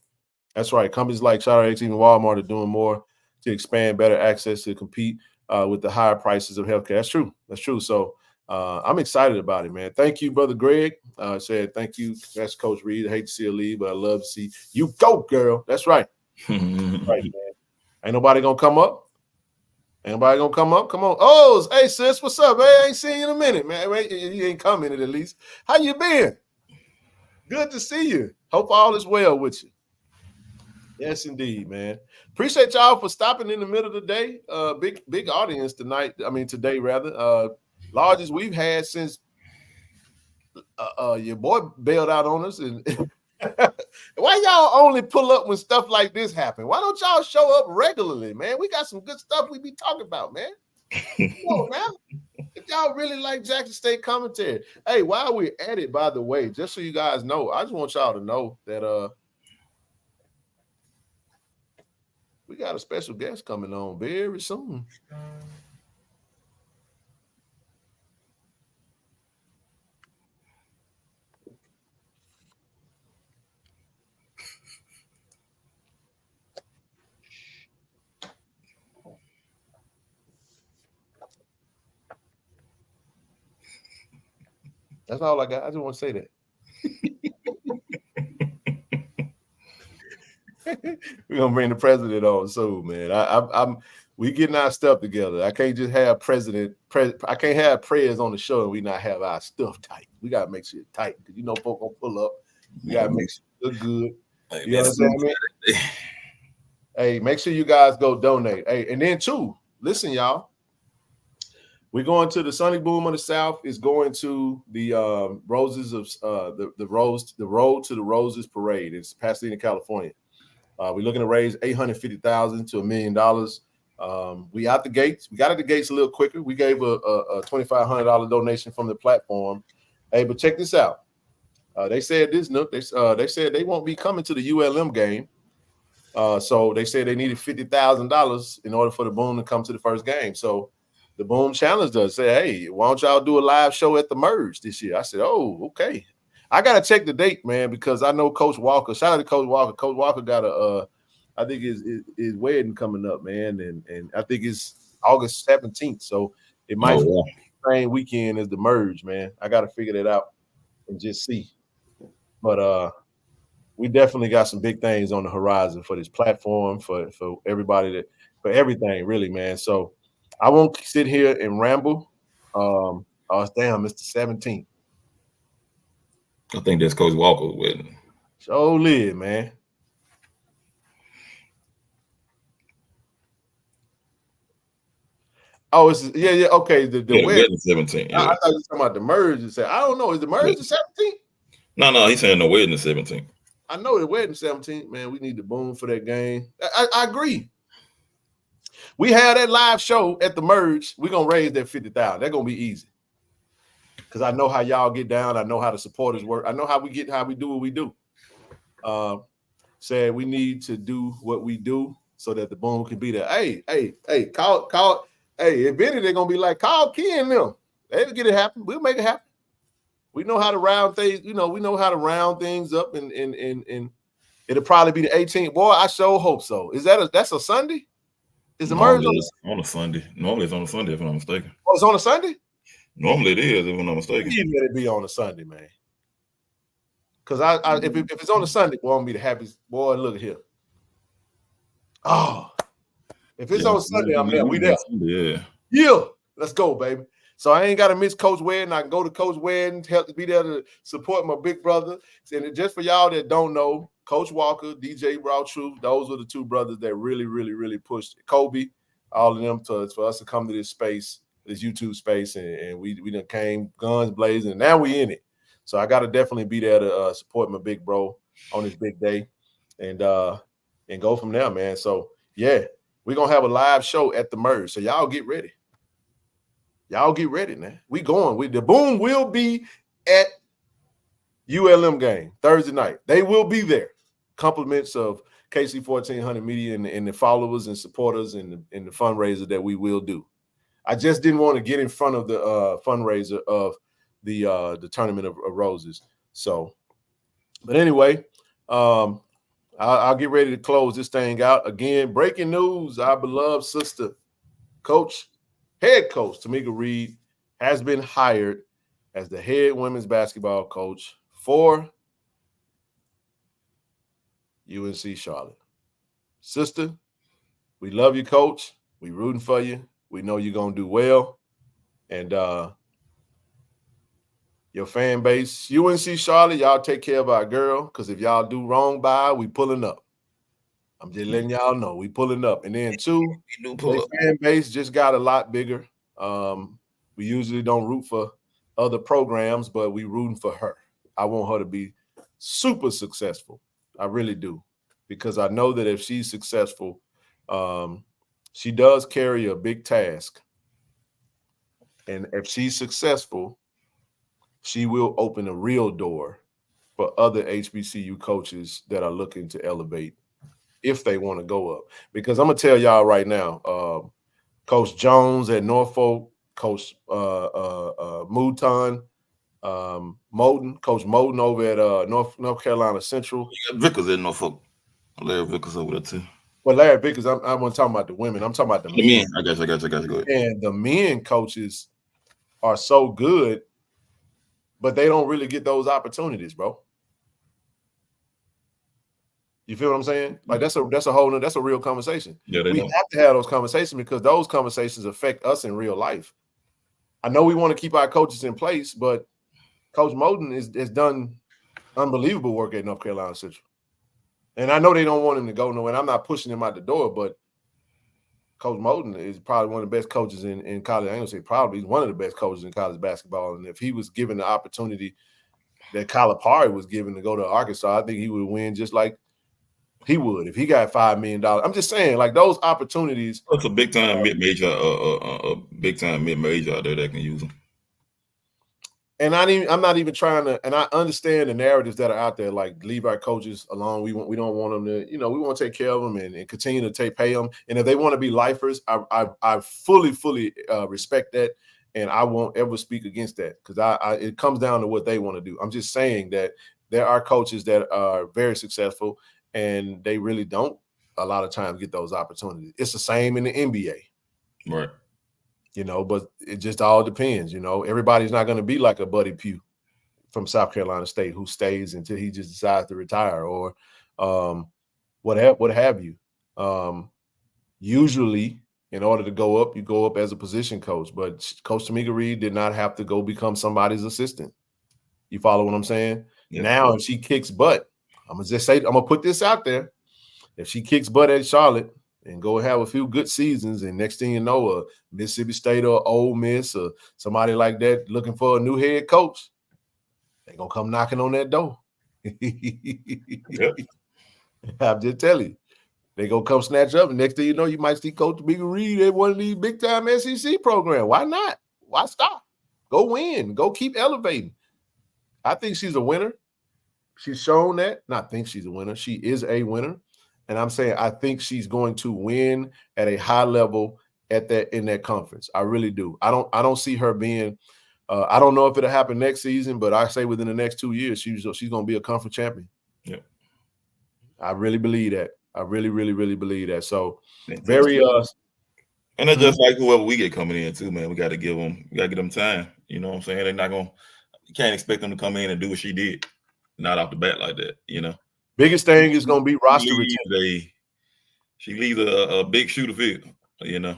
That's right. Companies like ShotRx, even Walmart, are doing more to expand better access to compete with the higher prices of healthcare. That's true. So I'm excited about it, man. Thank you, Brother Greg. Said thank you. That's Coach Reed. I hate to see her leave, but I love to see you go, girl. That's right. Right, man. Ain't nobody gonna come up. Anybody gonna come up? Come on. Oh, hey sis, what's up, man? I ain't seen you in a minute, man. You ain't commented at least. How you been? Good to see you. Hope all is well with you. Yes, indeed, man. Appreciate y'all for stopping in the middle of the day. Big audience tonight. I mean today rather. Largest we've had since your boy bailed out on us. And why y'all only pull up when stuff like this happen? Why don't y'all show up regularly, man? We got some good stuff we be talking about, man. Come on now. If y'all really like Jackson State commentary. Hey, while we're at it, by the way, just so you guys know, I just want y'all to know that we got a special guest coming on very soon. That's all I got. I just want to say that. We're gonna bring the president on soon, man. We getting our stuff together. I can't just have I can't have prayers on the show and we not have our stuff tight. We gotta make sure it's tight because folk gonna pull up. We gotta make sure it look good. Hey, you understand me? Hey, make sure you guys go donate. Hey, and then too, listen, y'all. We're going to the Sonic Boom of the South. Is going to the Roses of the Road to the Roses Parade. It's Pasadena, California. We're looking to raise $850,000 to $1 million. We out the gates. We got at the gates a little quicker. We gave a $2,500 donation from the platform. Hey, but check this out. They said this, Nook. They said they won't be coming to the ULM game. So they said they needed $50,000 in order for the Boom to come to the first game. So the Boom challenged us, say, hey, why don't y'all do a live show at the Merge this year? I said, oh, okay. I got to check the date, man, because I know Coach Walker. Shout out to Coach Walker. Coach Walker got I think his wedding coming up, man, and I think it's August 17th. So it might be the same weekend as the Merge, man. I got to figure that out and just see. But we definitely got some big things on the horizon for this platform, for everybody, for everything, really, man. So I won't sit here and ramble. Oh, damn, it's the 17th. I think that's Coach Walker's wedding. So live, man. Oh, it's okay. The wedding 17. Yeah. I thought you were talking about the Merge. I don't know. Is the Merge the 17th? No, he's saying the wedding is 17th. I know the wedding 17th, man. We need to boom for that game. I agree. We had that live show at the merge. We're gonna raise that 50,000. That's gonna be easy. Because I know how y'all get down. I know how the supporters work. I know how we do what we do. Said we need to do what we do so that the boom can be there. Hey, call. Hey, if any, they're gonna be like, call Ken them. They'll get it happen. We'll make it happen. We know how to round things, we know how to round things up, and it'll probably be the 18th. Boy, I sure hope so. That's a Sunday? Is the merge on a Sunday? Normally it's on a Sunday, if I'm not mistaken. Oh, it's on a Sunday? Normally it is, if I'm not mistaken. You let it be on a Sunday, man. Because if it's on a Sunday, boy, I'm gonna be the happiest. Boy, look here. Oh, if it's on Sunday, I'm there. We there. Yeah. Let's go, baby. So I ain't got to miss Coach wedding. I can go to Coach wedding, help to be there to support my big brother. And just for y'all that don't know, Coach Walker, DJ Raw Truth, those were the two brothers that really, really, really pushed it. Kobe, all of them for us to come to this space, this YouTube space, and we done came guns blazing, and now we in it. So I got to definitely be there to support my big bro on this big day, and go from there, man. So yeah, we're gonna have a live show at the merge. So y'all get ready. Y'all get ready, man. We going. The boom will be at ULM game Thursday night. They will be there. Compliments of KC-1400 Media and the followers and supporters and the fundraiser that we will do. I just didn't want to get in front of the fundraiser of the Tournament of Roses. So, but anyway, I'll get ready to close this thing out. Again, breaking news, our beloved sister, head coach Tamika Reed has been hired as the head women's basketball coach for UNC Charlotte. Sister, we love you, coach. We rooting for you. We know you're going to do well. And your fan base, UNC Charlotte, y'all take care of our girl, because if y'all do wrong by her, we pulling up. I'm just letting y'all know we pulling up. And then two, the fan base just got a lot bigger. We usually don't root for other programs, but we rooting for her. I want her to be super successful. I really do, because I know that if she's successful, she does carry a big task. And if she's successful, she will open a real door for other HBCU coaches that are looking to elevate if they want to go up. Because I'm going to tell y'all right now, Coach Jones at Norfolk, Coach Mouton, Moulton, Coach Moulton over at North Carolina Central. You got Vickers at Norfolk. Larry Vickers over there too. Well, Larry Vickers, I'm not talking about the women. I'm talking about the men. I got you. Go ahead. And the men coaches are so good, but they don't really get those opportunities, bro. You feel what I'm saying? Like that's a real conversation. Yeah, we have to have those conversations, because those conversations affect us in real life. I know we want to keep our coaches in place, but Coach Moulton has done unbelievable work at North Carolina Central. And I know they don't want him to go nowhere. And I'm not pushing him out the door, but Coach Moulton is probably one of the best coaches in college. I ain't gonna say probably, he's one of the best coaches in college basketball. And if he was given the opportunity that Calipari was given to go to Arkansas, I think he would win just like he would if he got $5 million. I'm just saying, like, those opportunities. It's a big time mid-major, a big time mid-major out there that can use them. And I'm not even trying to. And I understand the narratives that are out there, like leave our coaches alone. We don't want them to. We want to take care of them and continue to pay them. And if they want to be lifers, I fully respect that, and I won't ever speak against that, because it comes down to what they want to do. I'm just saying that there are coaches that are very successful, and they really don't a lot of times get those opportunities. It's the same in the NBA. Right. But it just all depends. Everybody's not going to be like a Buddy Pugh from South Carolina State who stays until he just decides to retire, or what have you. Usually, in order to go up, you go up as a position coach. But Coach Tamika Reed did not have to go become somebody's assistant. You follow what I'm saying? Yeah. Now, if she kicks butt, I'm gonna put this out there. If she kicks butt at Charlotte and go have a few good seasons, and next thing you know, a Mississippi State or Ole Miss or somebody like that looking for a new head coach, They're gonna come knocking on that door. Yep. I'm just telling you. They gonna come snatch up, and next thing you know, you might see Coach Bigger Reed at one of these big time SEC programs. Why not? Why stop? Go win. Go keep elevating. I think she's a winner. She's shown that. Not think she's a winner. She is a winner. And I'm saying I think she's going to win at a high level at that in that conference. I really do. I don't see her being. I don't know if it'll happen next season, but I say within the next 2 years, she's going to be a conference champion. Yep. I really believe that. I really, really, really believe that. So very and it's just like whoever we get coming in too, man. We got to give them time. You know what I'm saying? They're not gonna. You can't expect them to come in and do what she did, not off the bat like that. You know. Biggest thing is going to be roster retention. She leaves a big shooter field. You know.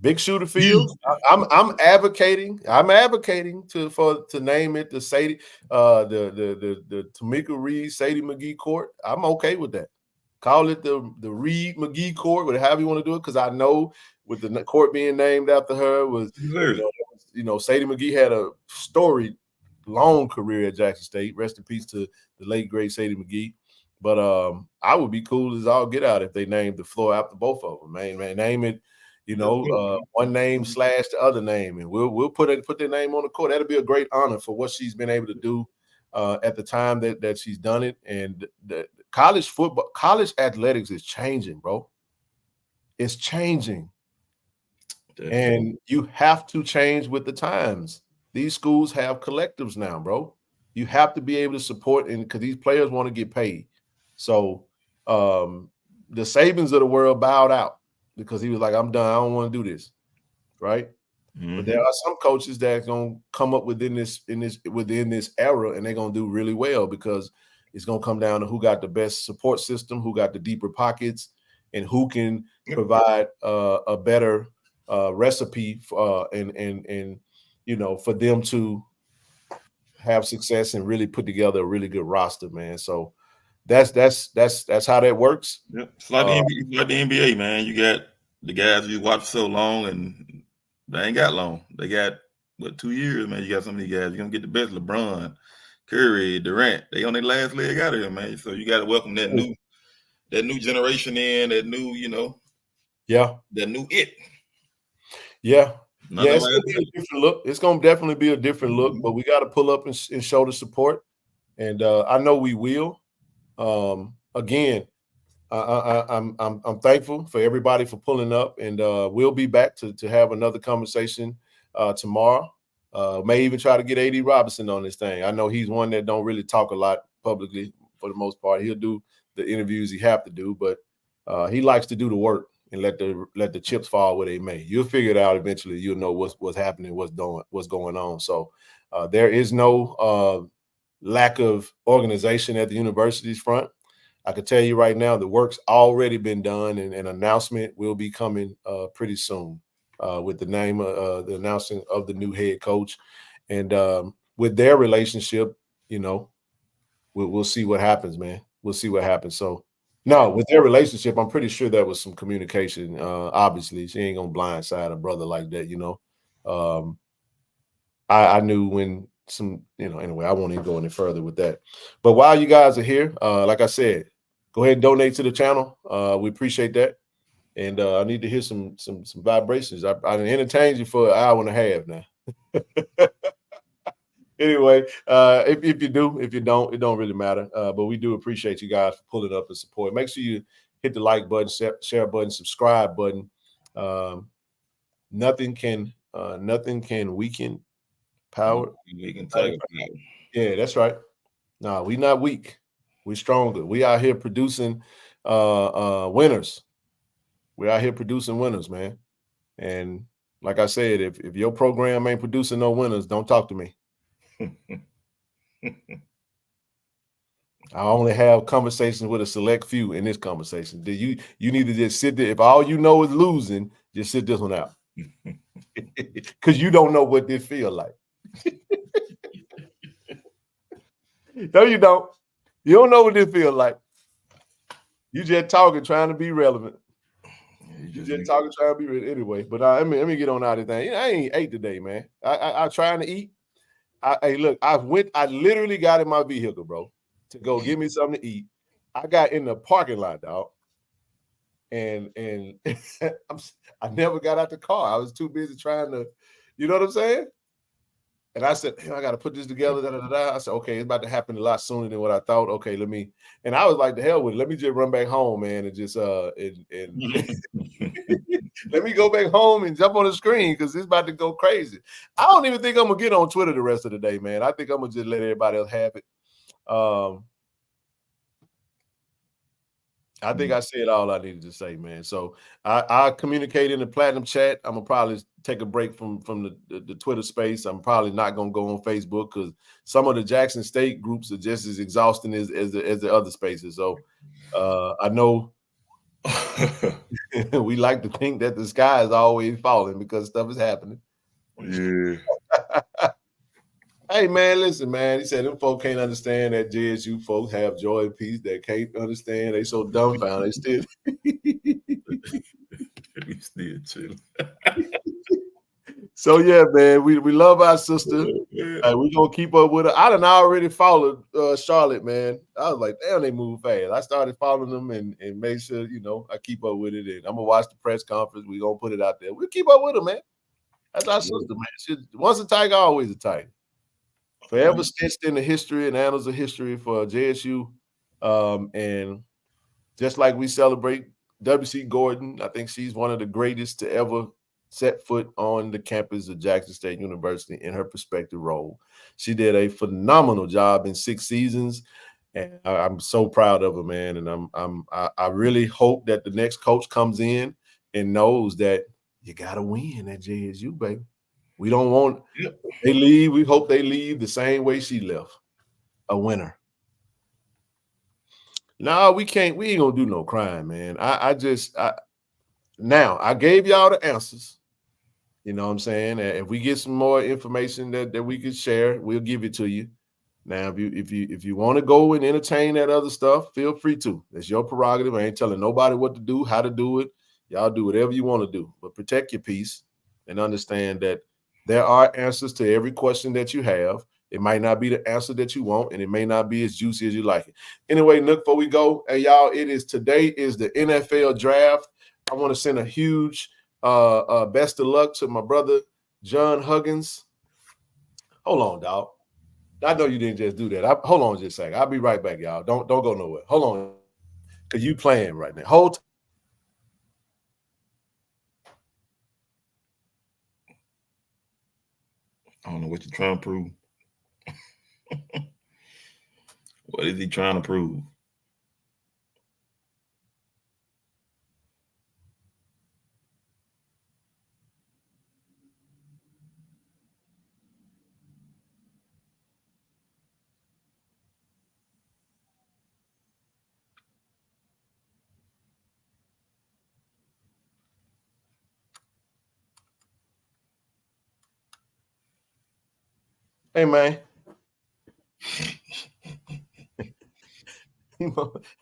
Big shooter field. I'm advocating. I'm advocating to name it the Sadie, the Tamika Reed Sadie McGee Court. I'm okay with that. Call it the Reed McGee Court, whatever however you want to do it, because I know with the court being named after her was Sadie McGee had a storied, long career at Jackson State. Rest in peace to the late great Sadie McGee. But I would be cool as all get out if they named the floor after both of them. Man, name it. One name / the other name, and we'll put their name on the court. That'll be a great honor for what she's been able to do at the time that she's done it. And the college football, college athletics is changing, bro. It's changing, and you have to change with the times. These schools have collectives now, bro. You have to be able to support, and because these players want to get paid. So the Sabans of the world bowed out. Because he was like, I'm done. I don't want to do this, right? Mm-hmm. But there are some coaches that are going to come up within this era, and they're going to do really well because it's going to come down to who got the best support system, who got the deeper pockets, and who can provide a better recipe for for them to have success and really put together a really good roster, man. So. That's how that works. Yep. It's like the NBA, man. You got the guys you watch so long, and they ain't got long. They got 2 years, man. You got some of these guys. You're gonna get the best. LeBron, Curry, Durant. They on their last leg out of here, man. So you got to welcome that new generation in. That new, that new it. Yeah. It's gonna be a different look. It's gonna definitely be a different look, but we got to pull up and show the support, and I know we will. Again, I'm thankful for everybody for pulling up, and we'll be back to have another conversation tomorrow. May even try to get A.D. Robinson on this thing. I know he's one that don't really talk a lot publicly for the most part. He'll do the interviews he have to do, but he likes to do the work and let the chips fall where they may. You'll figure it out eventually. You'll know what's happening, what's going on. So there is no lack of organization at the university's front. I can tell you right now, the work's already been done, and an announcement will be coming pretty soon with the name, the announcing of the new head coach, and with their relationship, we'll see what happens, man. We'll see what happens. So, no, with their relationship, I'm pretty sure there was some communication. Obviously, she ain't gonna blindside a brother like that, I knew when. Anyway, I won't even go any further with that. But while you guys are here, like I said, go ahead and donate to the channel. We appreciate that. And I need to hear some vibrations. I entertained you for an hour and a half now. Anyway, if you do, if you don't, it don't really matter. But we do appreciate you guys for pulling up and support. Make sure you hit the like button, share button, subscribe button. Nothing can weaken power. We can take it. Yeah, that's right. No, we not weak. We stronger. We out here producing winners. We're out here producing winners, man. And like I said, if your program ain't producing no winners, don't talk to me. I only have conversations with a select few in this conversation. You need to just sit there. If all you know is losing, just sit this one out. Because you don't know what this feel like. No, you don't. You don't know what this feel like. You just talking, trying to be relevant. You just talking, trying to be relevant anyway. But let me get on out of this thing. I ain't ate today, man. I trying to eat, Look, I literally got in my vehicle, bro, to go get me something to eat. I got in the parking lot, dog. And I never got out the car. I was too busy trying to, you know what I'm saying? And I said, I got to put this together. Da, da, da, da. I said, okay, it's about to happen a lot sooner than what I thought. Okay, and I was like, the hell with it. Let me just run back home, man, and just and let me go back home and jump on the screen because it's about to go crazy. I don't even think I'm gonna get on Twitter the rest of the day, man. I think I'm gonna just let everybody else have it. I think I said all I needed to say, man. So I communicate in the Platinum chat. I'm gonna probably take a break from the Twitter space. I'm probably not gonna go on Facebook because some of the Jackson State groups are just as exhausting as the other spaces. So I know we like to think that the sky is always falling because stuff is happening. Yeah. Hey, man, listen, man. He said them folks can't understand that JSU folks have joy and peace. They can't understand. They so dumbfounded. They still. We still chill. So, yeah, man, we love our sister. We're going to keep up with her. I done already followed Charlotte, man. I was like, damn, they move fast. I started following them and made sure, I keep up with it. And I'm going to watch the press conference. We're going to put it out there. We'll keep up with her, man. That's our sister, man. Once a tiger, always a tiger. Forever stitched in the history and annals of history for JSU. And just like we celebrate W.C. Gordon, I think she's one of the greatest to ever set foot on the campus of Jackson State University in her prospective role. She did a phenomenal job in 6 seasons, and I'm so proud of her, man. And I really hope that the next coach comes in and knows that you got to win at JSU, baby. We don't want they leave. We hope they leave the same way she left, a winner. No, we can't. We ain't gonna do no crime, man. Now I gave y'all the answers. You know what I'm saying? And if we get some more information that we could share, we'll give it to you. Now, if you want to go and entertain that other stuff, feel free to. It's your prerogative. I ain't telling nobody what to do, how to do it. Y'all do whatever you want to do, but protect your peace and understand that there are answers to every question that you have. It might not be the answer that you want, and it may not be as juicy as you like it. Anyway, Nook, before we go, hey, y'all, today is the NFL draft. I want to send a huge best of luck to my brother, John Huggins. Hold on, dog. I know you didn't just do that. Hold on just a second. I'll be right back, y'all. Don't go nowhere. Hold on, because you playing right now. Hold. I don't know what you're trying to prove. What is he trying to prove? Hey, man.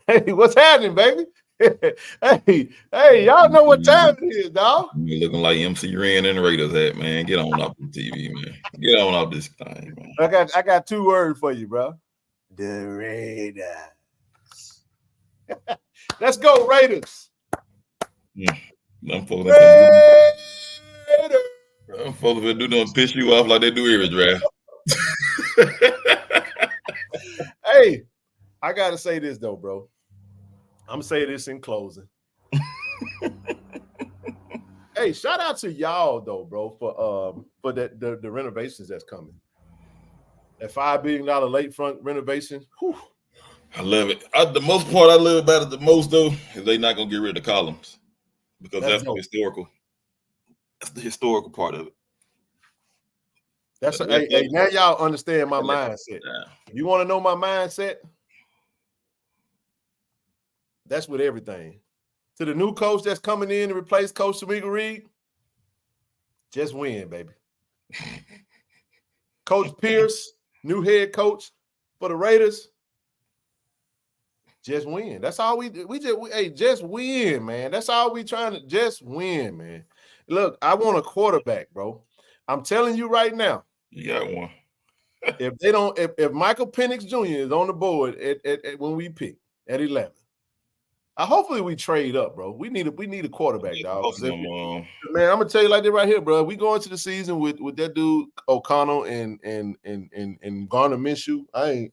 Hey, what's happening, baby? hey, y'all know what time it is, dog. You're looking like MC Ren and the Raiders hat, man. Get on off the TV, man. Get on off this thing, man. I got 2 words for you, bro. The Raiders. Let's go, Raiders. Them folks will do them piss you off like they do every draft. Hey, I gotta say this though, bro. I'm gonna say this in closing. Hey, shout out to y'all though, bro, for the renovations that's coming. That $5 billion lakefront renovation. Whew. I love it. The most part I love about it the most though is they not gonna get rid of the columns because that's the historical. That's the historical part of it. Hey, now y'all understand my mindset. You want to know my mindset? That's with everything. To the new coach that's coming in to replace Coach Tamika Reed, just win, baby. Coach Pierce, new head coach for the Raiders, just win. That's all just win, man. That's all we trying to just win, man. Look, I want a quarterback, bro. I'm telling you right now. You got one. If they don't, if Michael Penix Jr. is on the board at when we pick at 11, hopefully we trade up, bro. We need a quarterback, dog. Man, I'm gonna tell you like that right here, bro. We go into the season with that dude O'Connell and Gardner Minshew. I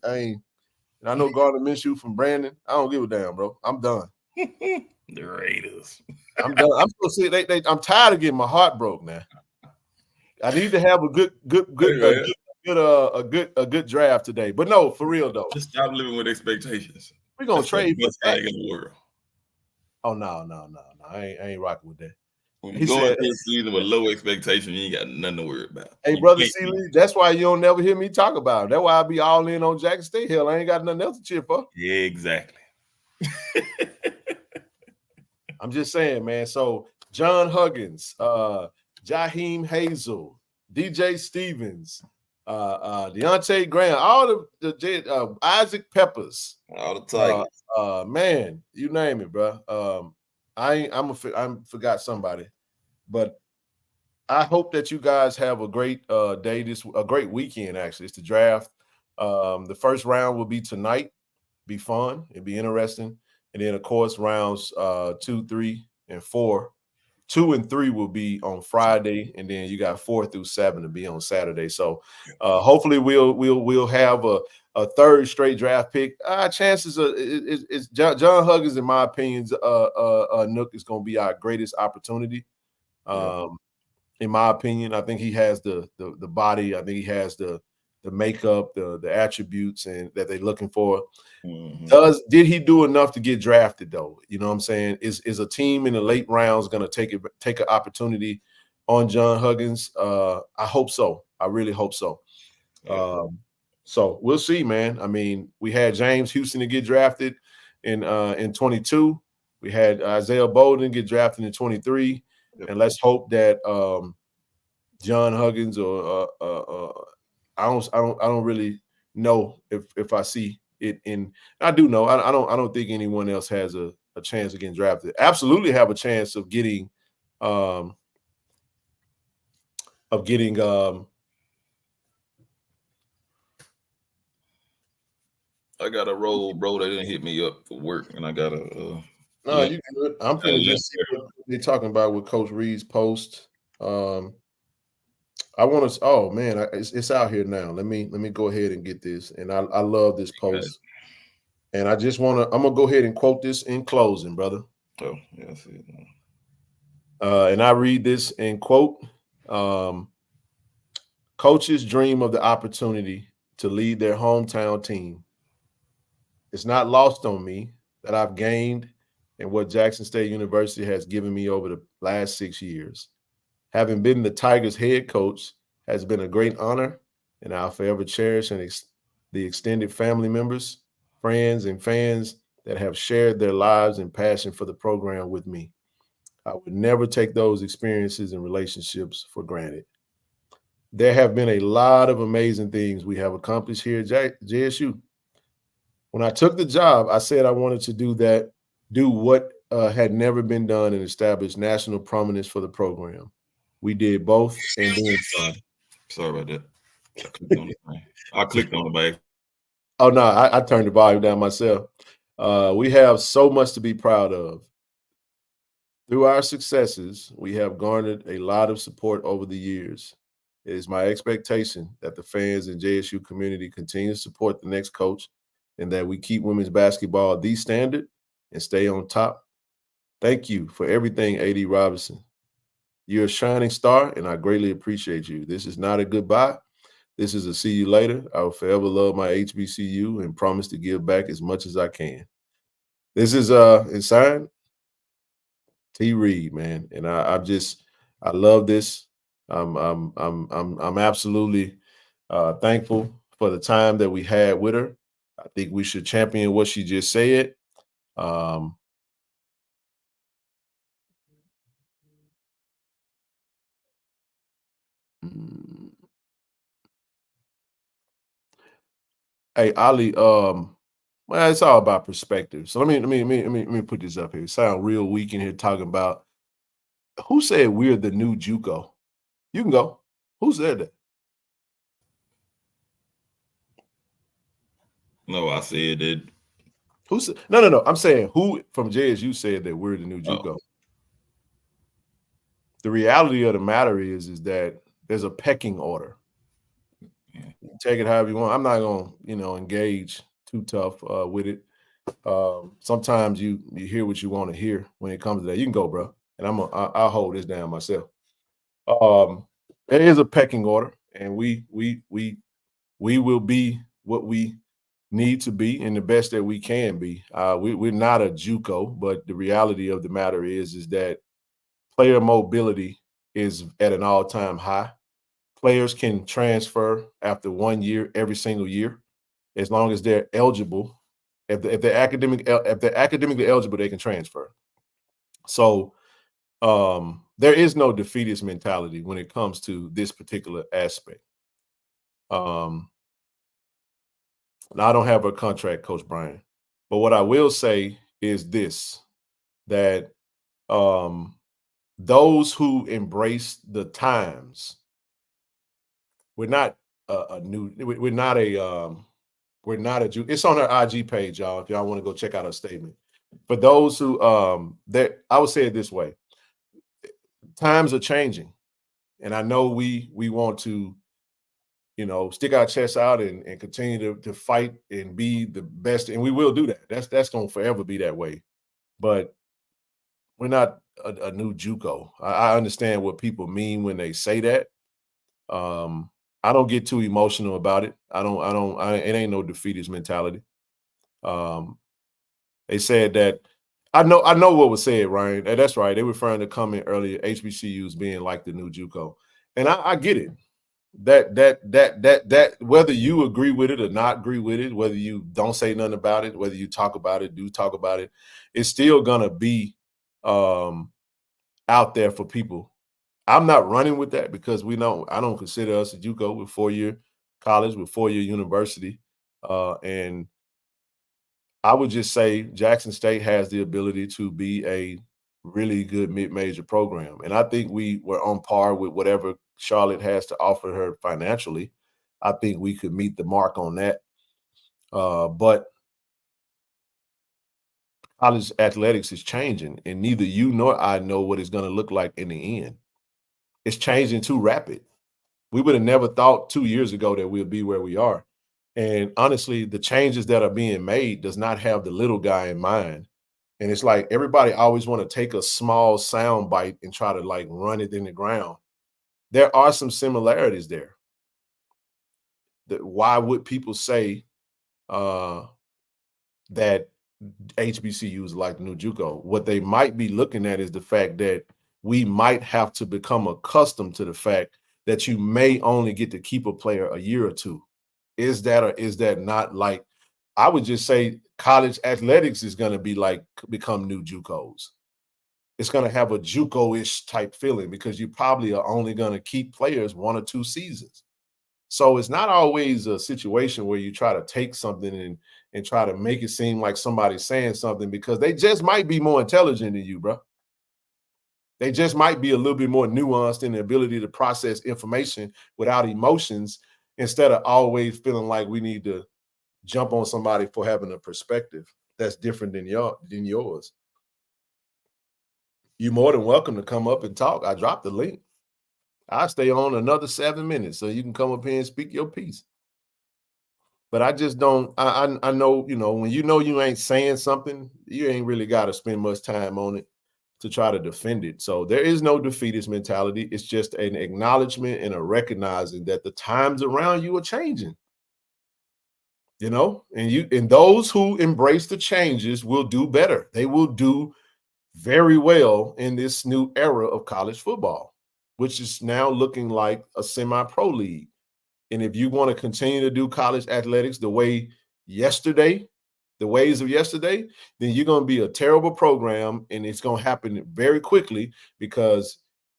know Gardner Minshew from Brandon. I don't give a damn, bro. I'm done. The Raiders. I'm done. I'm supposed to say I'm tired of getting my heart broke now. I need to have a good draft today. But no, for real though. Just stop living with expectations. We're gonna trade the best thing in the world. Oh no. I ain't rocking with that. When you go into the season with low expectation, you ain't got nothing to worry about. Hey, brother C-Lee, that's why you don't never hear me talk about it. That's why I be all in on Jackson State Hill. I ain't got nothing else to cheer for. Yeah, exactly. I'm just saying, man. So John Huggins, Jaheim Hazel, DJ Stevens, Deontay Graham, all the Isaac Peppers, all the Tigers. Man, you name it, bro. I forgot somebody, but I hope that you guys have a great day. A great weekend. Actually, it's the draft. The first round will be tonight. Be fun. It'll be interesting. And then, of course, rounds 2, 3, and 4. 2 and 3 will be on Friday, and then you got 4 through 7 to be on Saturday. So hopefully we'll have a third straight draft pick. Chances is John Huggins, in my opinion, Nook is going to be our greatest opportunity. In my opinion, I think he has the body. I think he has the makeup, the attributes, and that they're looking for. Mm-hmm. Did he do enough to get drafted though? You know what I'm saying? Is a team in the late rounds going to take an opportunity on John Huggins? I hope so. I really hope so. So we'll see, man. I mean, we had James Houston to get drafted in 22. We had Isaiah Bolden get drafted in 23, and let's hope that John Huggins or I don't really know if I see it in. I do know. I don't think anyone else has a chance of getting drafted. Absolutely have a chance of getting I got a roll, bro. They didn't hit me up for work, and I got a. No, you good. I'm gonna just see what they're talking about with Coach Reed's post. I want to. Oh man, it's out here now. Let me go ahead and get this. And I love this post. And I just want to. I'm gonna go ahead and quote this in closing, brother. Oh yeah, I see it now. And I read this in quote. Coaches dream of the opportunity to lead their hometown team. It's not lost on me that I've gained and what Jackson State University has given me over the last 6 years. Having been the Tigers head coach has been a great honor, and I'll forever cherish the extended family members, friends, and fans that have shared their lives and passion for the program with me. I would never take those experiences and relationships for granted. There have been a lot of amazing things we have accomplished here at JSU. When I took the job, I said I wanted to do what had never been done and establish national prominence for the program. We did both and then some. Sorry about that. I clicked on the bag. Oh, no, I turned the volume down myself. We have so much to be proud of. Through our successes, we have garnered a lot of support over the years. It is my expectation that the fans and JSU community continue to support the next coach and that we keep women's basketball the standard and stay on top. Thank you for everything, A.D. Robinson. You're a shining star, and I greatly appreciate you. This is not a goodbye. This is a see you later. I will forever love my HBCU and promise to give back as much as I can. This is signed T. Reed, man, and I love this. I'm absolutely thankful for the time that we had with her. I think we should champion what she just said. Hey, Ali, well, it's all about perspective. So let me put this up here. Sound real weak in here talking about who said we're the new JUCO. You can go. Who said that? No, I said that. Who said? No. I'm saying who from JSU said that we're the new JUCO. The reality of the matter is that there's a pecking order. Take it however you want. I'm not gonna, engage too tough with it. Sometimes you hear what you want to hear when it comes to that. You can go, bro, and I'll hold this down myself. There is a pecking order, and we will be what we need to be and the best that we can be. We're not a JUCO, but the reality of the matter is that player mobility is at an all-time high. Players can transfer after 1 year every single year, as long as they're eligible. If they're academically eligible, they can transfer. So there is no defeatist mentality when it comes to this particular aspect. Now I don't have a contract, Coach Brian, but what I will say is this: that those who embrace the times, we're not we're not a it's on our IG page, y'all, if y'all want to go check out our statement. For those who I would say it this way: times are changing, and I know we want to stick our chests out and continue to fight and be the best, and we will do that. That's going to forever be that way. But we're not a new JUCO. I understand what people mean when they say that. I don't get too emotional about it. It ain't no defeatist mentality. They said that I know what was said, Ryan. And that's right. They were referring to comment earlier, HBCUs being like the new JUCO. And I get it. That whether you agree with it or not agree with it, whether you don't say nothing about it, whether you talk about it, do talk about it, it's still gonna be out there for people. I'm not running with that because I don't consider us a JUCO with 4-year college, with 4-year university. And I would just say Jackson State has the ability to be a really good mid-major program. And I think we were on par with whatever Charlotte has to offer her financially. I think we could meet the mark on that. But college athletics is changing, and neither you nor I know what it's going to look like in the end. It's changing too rapid. We would have never thought 2 years ago that we'll be where we are. And honestly, the changes that are being made does not have the little guy in mind. And it's like everybody always want to take a small sound bite and try to like run it in the ground. There are some similarities there. Why would people say that HBCUs like the new JUCO? What they might be looking at is the fact that we might have to become accustomed to the fact that you may only get to keep a player a year or two. Is that or is that not? Like, I would just say college athletics is going to become new JUCOs. It's going to have a JUCO-ish type feeling because you probably are only going to keep players 1 or 2 seasons. So it's not always a situation where you try to take something and try to make it seem like somebody's saying something, because they just might be more intelligent than you, bro. They just might be a little bit more nuanced in the ability to process information without emotions, instead of always feeling like we need to jump on somebody for having a perspective that's different than yours. You're more than welcome to come up and talk. I dropped the link. I'll stay on another 7 minutes so you can come up here and speak your piece. But I just don't, I know, when you ain't saying something, you ain't really got to spend much time on it to try to defend it. So there is no defeatist mentality. It's just an acknowledgement and a recognizing that the times around you are changing. And those who embrace the changes will do better. They will do very well in this new era of college football, which is now looking like a semi-pro league. And if you want to continue to do college athletics the ways of yesterday, then you're going to be a terrible program, and it's going to happen very quickly because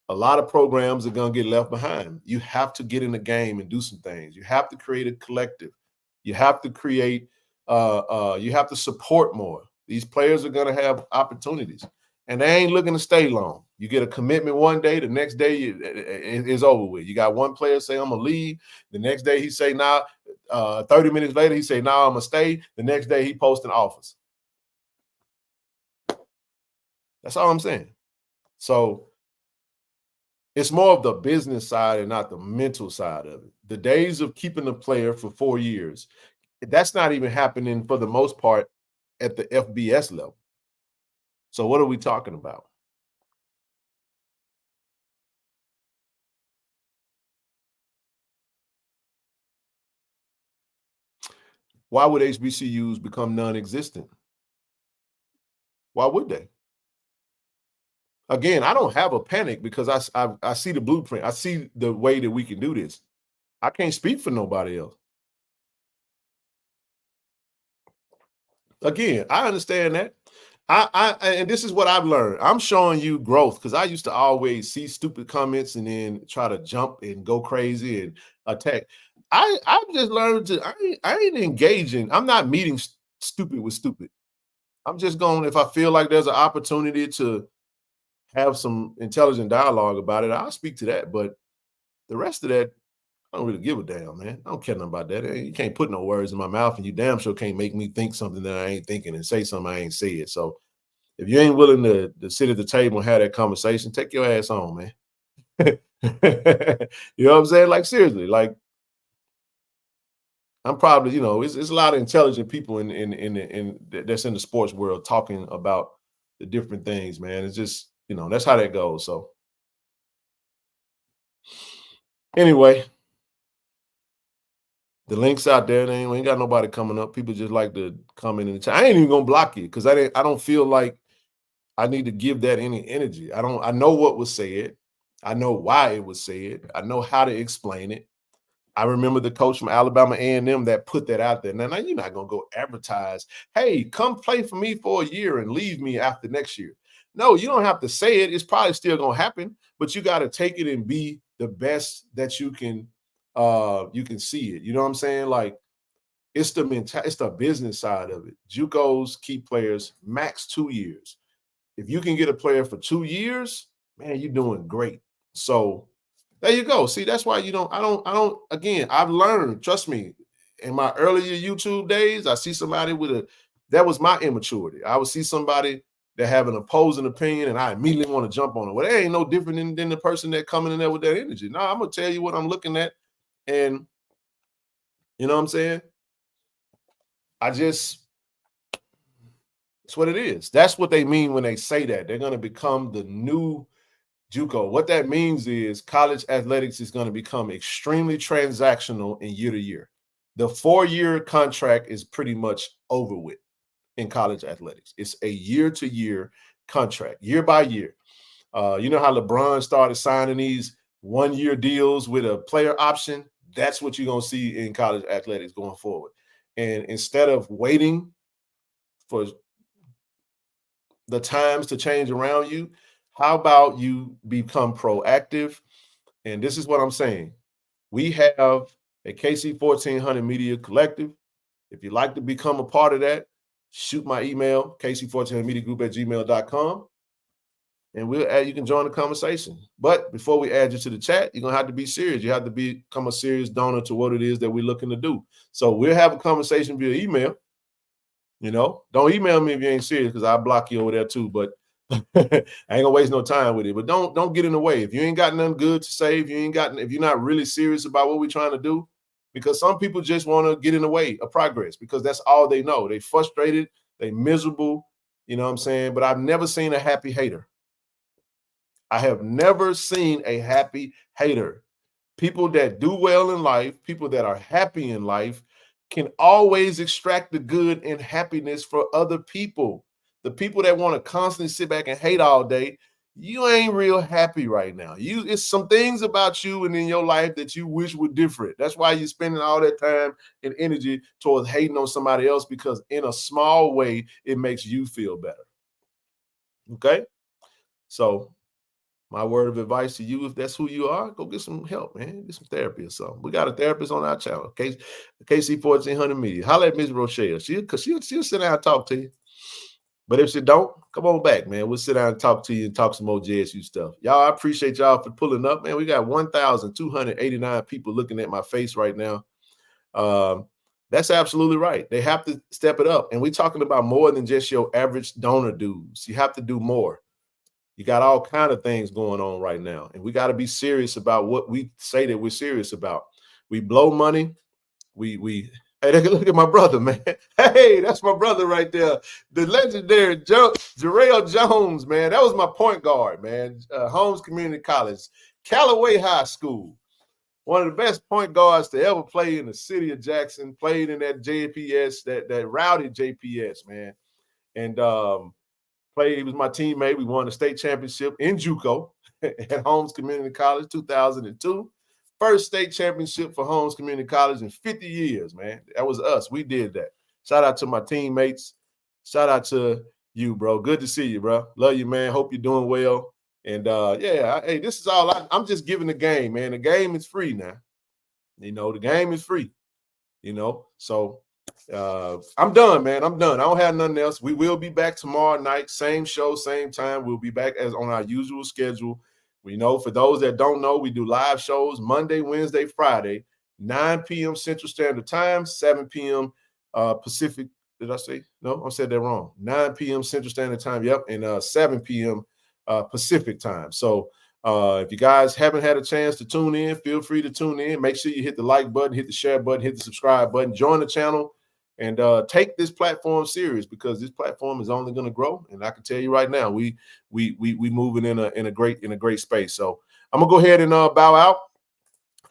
a lot of programs are going to get left behind. You have to get in the game and do some things. You have to create a collective. You have to create, you have to support more. These players are going to have opportunities, and they ain't looking to stay long. You get a commitment one day, the next day it's over with. You got one player say, I'm going to leave. The next day he say, nah, 30 minutes later, he say, "No, I'm gonna stay." The next day, he posting offers. That's all I'm saying. So it's more of the business side and not the mental side of it. The days of keeping a player for 4 years, that's not even happening for the most part at the FBS level. So what are we talking about? Why would HBCUs become non-existent? Why would they? Again, I don't have a panic because I see the blueprint. I see the way that we can do this. I can't speak for nobody else. Again, I understand that. And this is what I've learned. I'm showing you growth because I used to always see stupid comments and then try to jump and go crazy and attack. I've just learned to I ain't engaging. I'm not meeting stupid with stupid. I'm just going, if I feel like there's an opportunity to have some intelligent dialogue about it, I'll speak to that. But the rest of that, I don't really give a damn, man. I don't care nothing about that. You can't put no words in my mouth, and you damn sure can't make me think something that I ain't thinking and say something I ain't said. So if you ain't willing to sit at the table and have that conversation, take your ass on, man. You know what I'm saying? Like, seriously, like, I'm probably, you know, it's a lot of intelligent people in that's in the sports world talking about the different things, man. It's just, you know, that's how that goes. So anyway, the link's out there. We ain't got nobody coming up. People just like to comment in the chat. I ain't even gonna block you because I don't feel like I need to give that any energy. I know what was said. I know why it was said. I know how to explain it. I remember the coach from Alabama A&M that put that out there. Now you're not going to go advertise, "Hey, come play for me for a year and leave me after next year." No, you don't have to say it. It's probably still going to happen, but you got to take it and be the best that you can see it. You know what I'm saying? Like, it's the business side of it. JUCOs keep players max 2 years. If you can get a player for 2 years, man, you're doing great. So there you go. See, that's why again, I've learned, trust me, in my earlier YouTube days, I see somebody that was my immaturity. I would see somebody that have an opposing opinion and I immediately want to jump on it. Well, they ain't no different than the person that coming in there with that energy. No, I'm going to tell you what I'm looking at. And you know what I'm saying? It's what it is. That's what they mean when they say that. They're going to become the new JUCO. What that means is college athletics is going to become extremely transactional in year to year. The 4-year contract is pretty much over with in college athletics. It's a year-to-year contract, year by year. You know how LeBron started signing these 1-year deals with a player option? That's what you're going to see in college athletics going forward. And instead of waiting for the times to change around you, how about you become proactive? And this is what I'm saying. We have a KC-1400 Media Collective. If you'd like to become a part of that, shoot my email, kc1400mediagroup@gmail.com, and you can join the conversation. But before we add you to the chat, you're going to have to be serious. You have to become a serious donor to what it is that we're looking to do. So we'll have a conversation via email. You know, don't email me if you ain't serious because I'll block you over there too. But I ain't gonna waste no time with it. But don't get in the way. If you ain't got nothing good to say, if you're not really serious about what we're trying to do, because some people just want to get in the way of progress because that's all they know. They frustrated, they miserable, you know what I'm saying? But I've never seen a happy hater. I have never seen a happy hater. People that do well in life, people that are happy in life, can always extract the good and happiness for other people. The people that want to constantly sit back and hate all day, you ain't real happy right now. It's some things about you and in your life that you wish were different. That's why you're spending all that time and energy towards hating on somebody else, because in a small way, it makes you feel better. Okay? So my word of advice to you, if that's who you are, go get some help, man. Get some therapy or something. We got a therapist on our channel, KC-1400 Media. Holla at Ms. Rochelle. She'll sit down and talk to you. But if she don't, come on back, man. We'll sit down and talk to you and talk some more JSU stuff. Y'all, I appreciate y'all for pulling up, man. We got 1,289 people looking at my face right now. That's absolutely right. They have to step it up. And we're talking about more than just your average donor dues. You have to do more. You got all kind of things going on right now. And we got to be serious about what we say that we're serious about. We blow money. Hey, look at my brother, man. Hey, that's my brother right there. The legendary Jarrell Jones, man. That was my point guard, man. Holmes Community College, Callaway High School. One of the best point guards to ever play in the city of Jackson, played in that JPS, that rowdy JPS, man. And he was my teammate. We won the state championship in JUCO at Holmes Community College, 2002. First state championship for Holmes Community College in 50 years, man. That was us. We did that. Shout out to my teammates. Shout out to you, bro. Good to see you, bro. Love you, man. Hope you're doing well. And, hey, this is all I'm just giving the game, man. The game is free now. The game is free, So I'm done, man. I'm done. I don't have nothing else. We will be back tomorrow night. Same show, same time. We'll be back as on our usual schedule. For those that don't know, we do live shows Monday, Wednesday, Friday, 9 p.m. Central Standard Time, 7 p.m. Pacific. Did I say? No, I said that wrong. 9 p.m. Central Standard Time. Yep. And 7 p.m. Pacific time. So if you guys haven't had a chance to tune in, feel free to tune in. Make sure you hit the like button, hit the share button, hit the subscribe button, join the channel, and take this platform serious, because this platform is only going to grow. And I can tell you right now, we moving in a great space. So I'm gonna go ahead and bow out.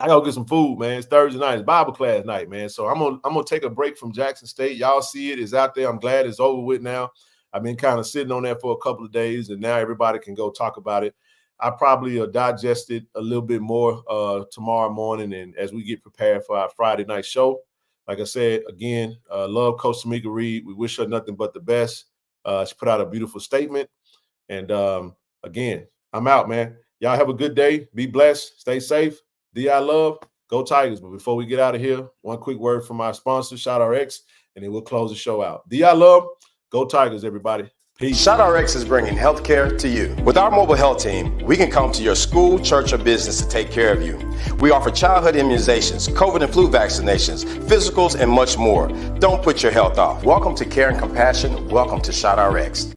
I gotta get some food, man. It's Thursday night, it's Bible class night, man. So I'm gonna take a break from Jackson State. Y'all see it's out there. I'm glad it's over with now. I've been kind of sitting on that for a couple of days, and now everybody can go talk about it. I probably digest it a little bit more tomorrow morning, and as we get prepared for our Friday night show. Like I said, again, love Coach Tamika Reed. We wish her nothing but the best. She put out a beautiful statement. And again, I'm out, man. Y'all have a good day. Be blessed. Stay safe. D.I. love. Go Tigers. But before we get out of here, one quick word from our sponsor, ShotRx, and then we'll close the show out. D.I. love. Go Tigers, everybody. Peace. ShotRx is bringing healthcare to you. With our mobile health team, we can come to your school, church, or business to take care of you. We offer childhood immunizations, COVID and flu vaccinations, physicals, and much more. Don't put your health off. Welcome to Care and Compassion. Welcome to ShotRx.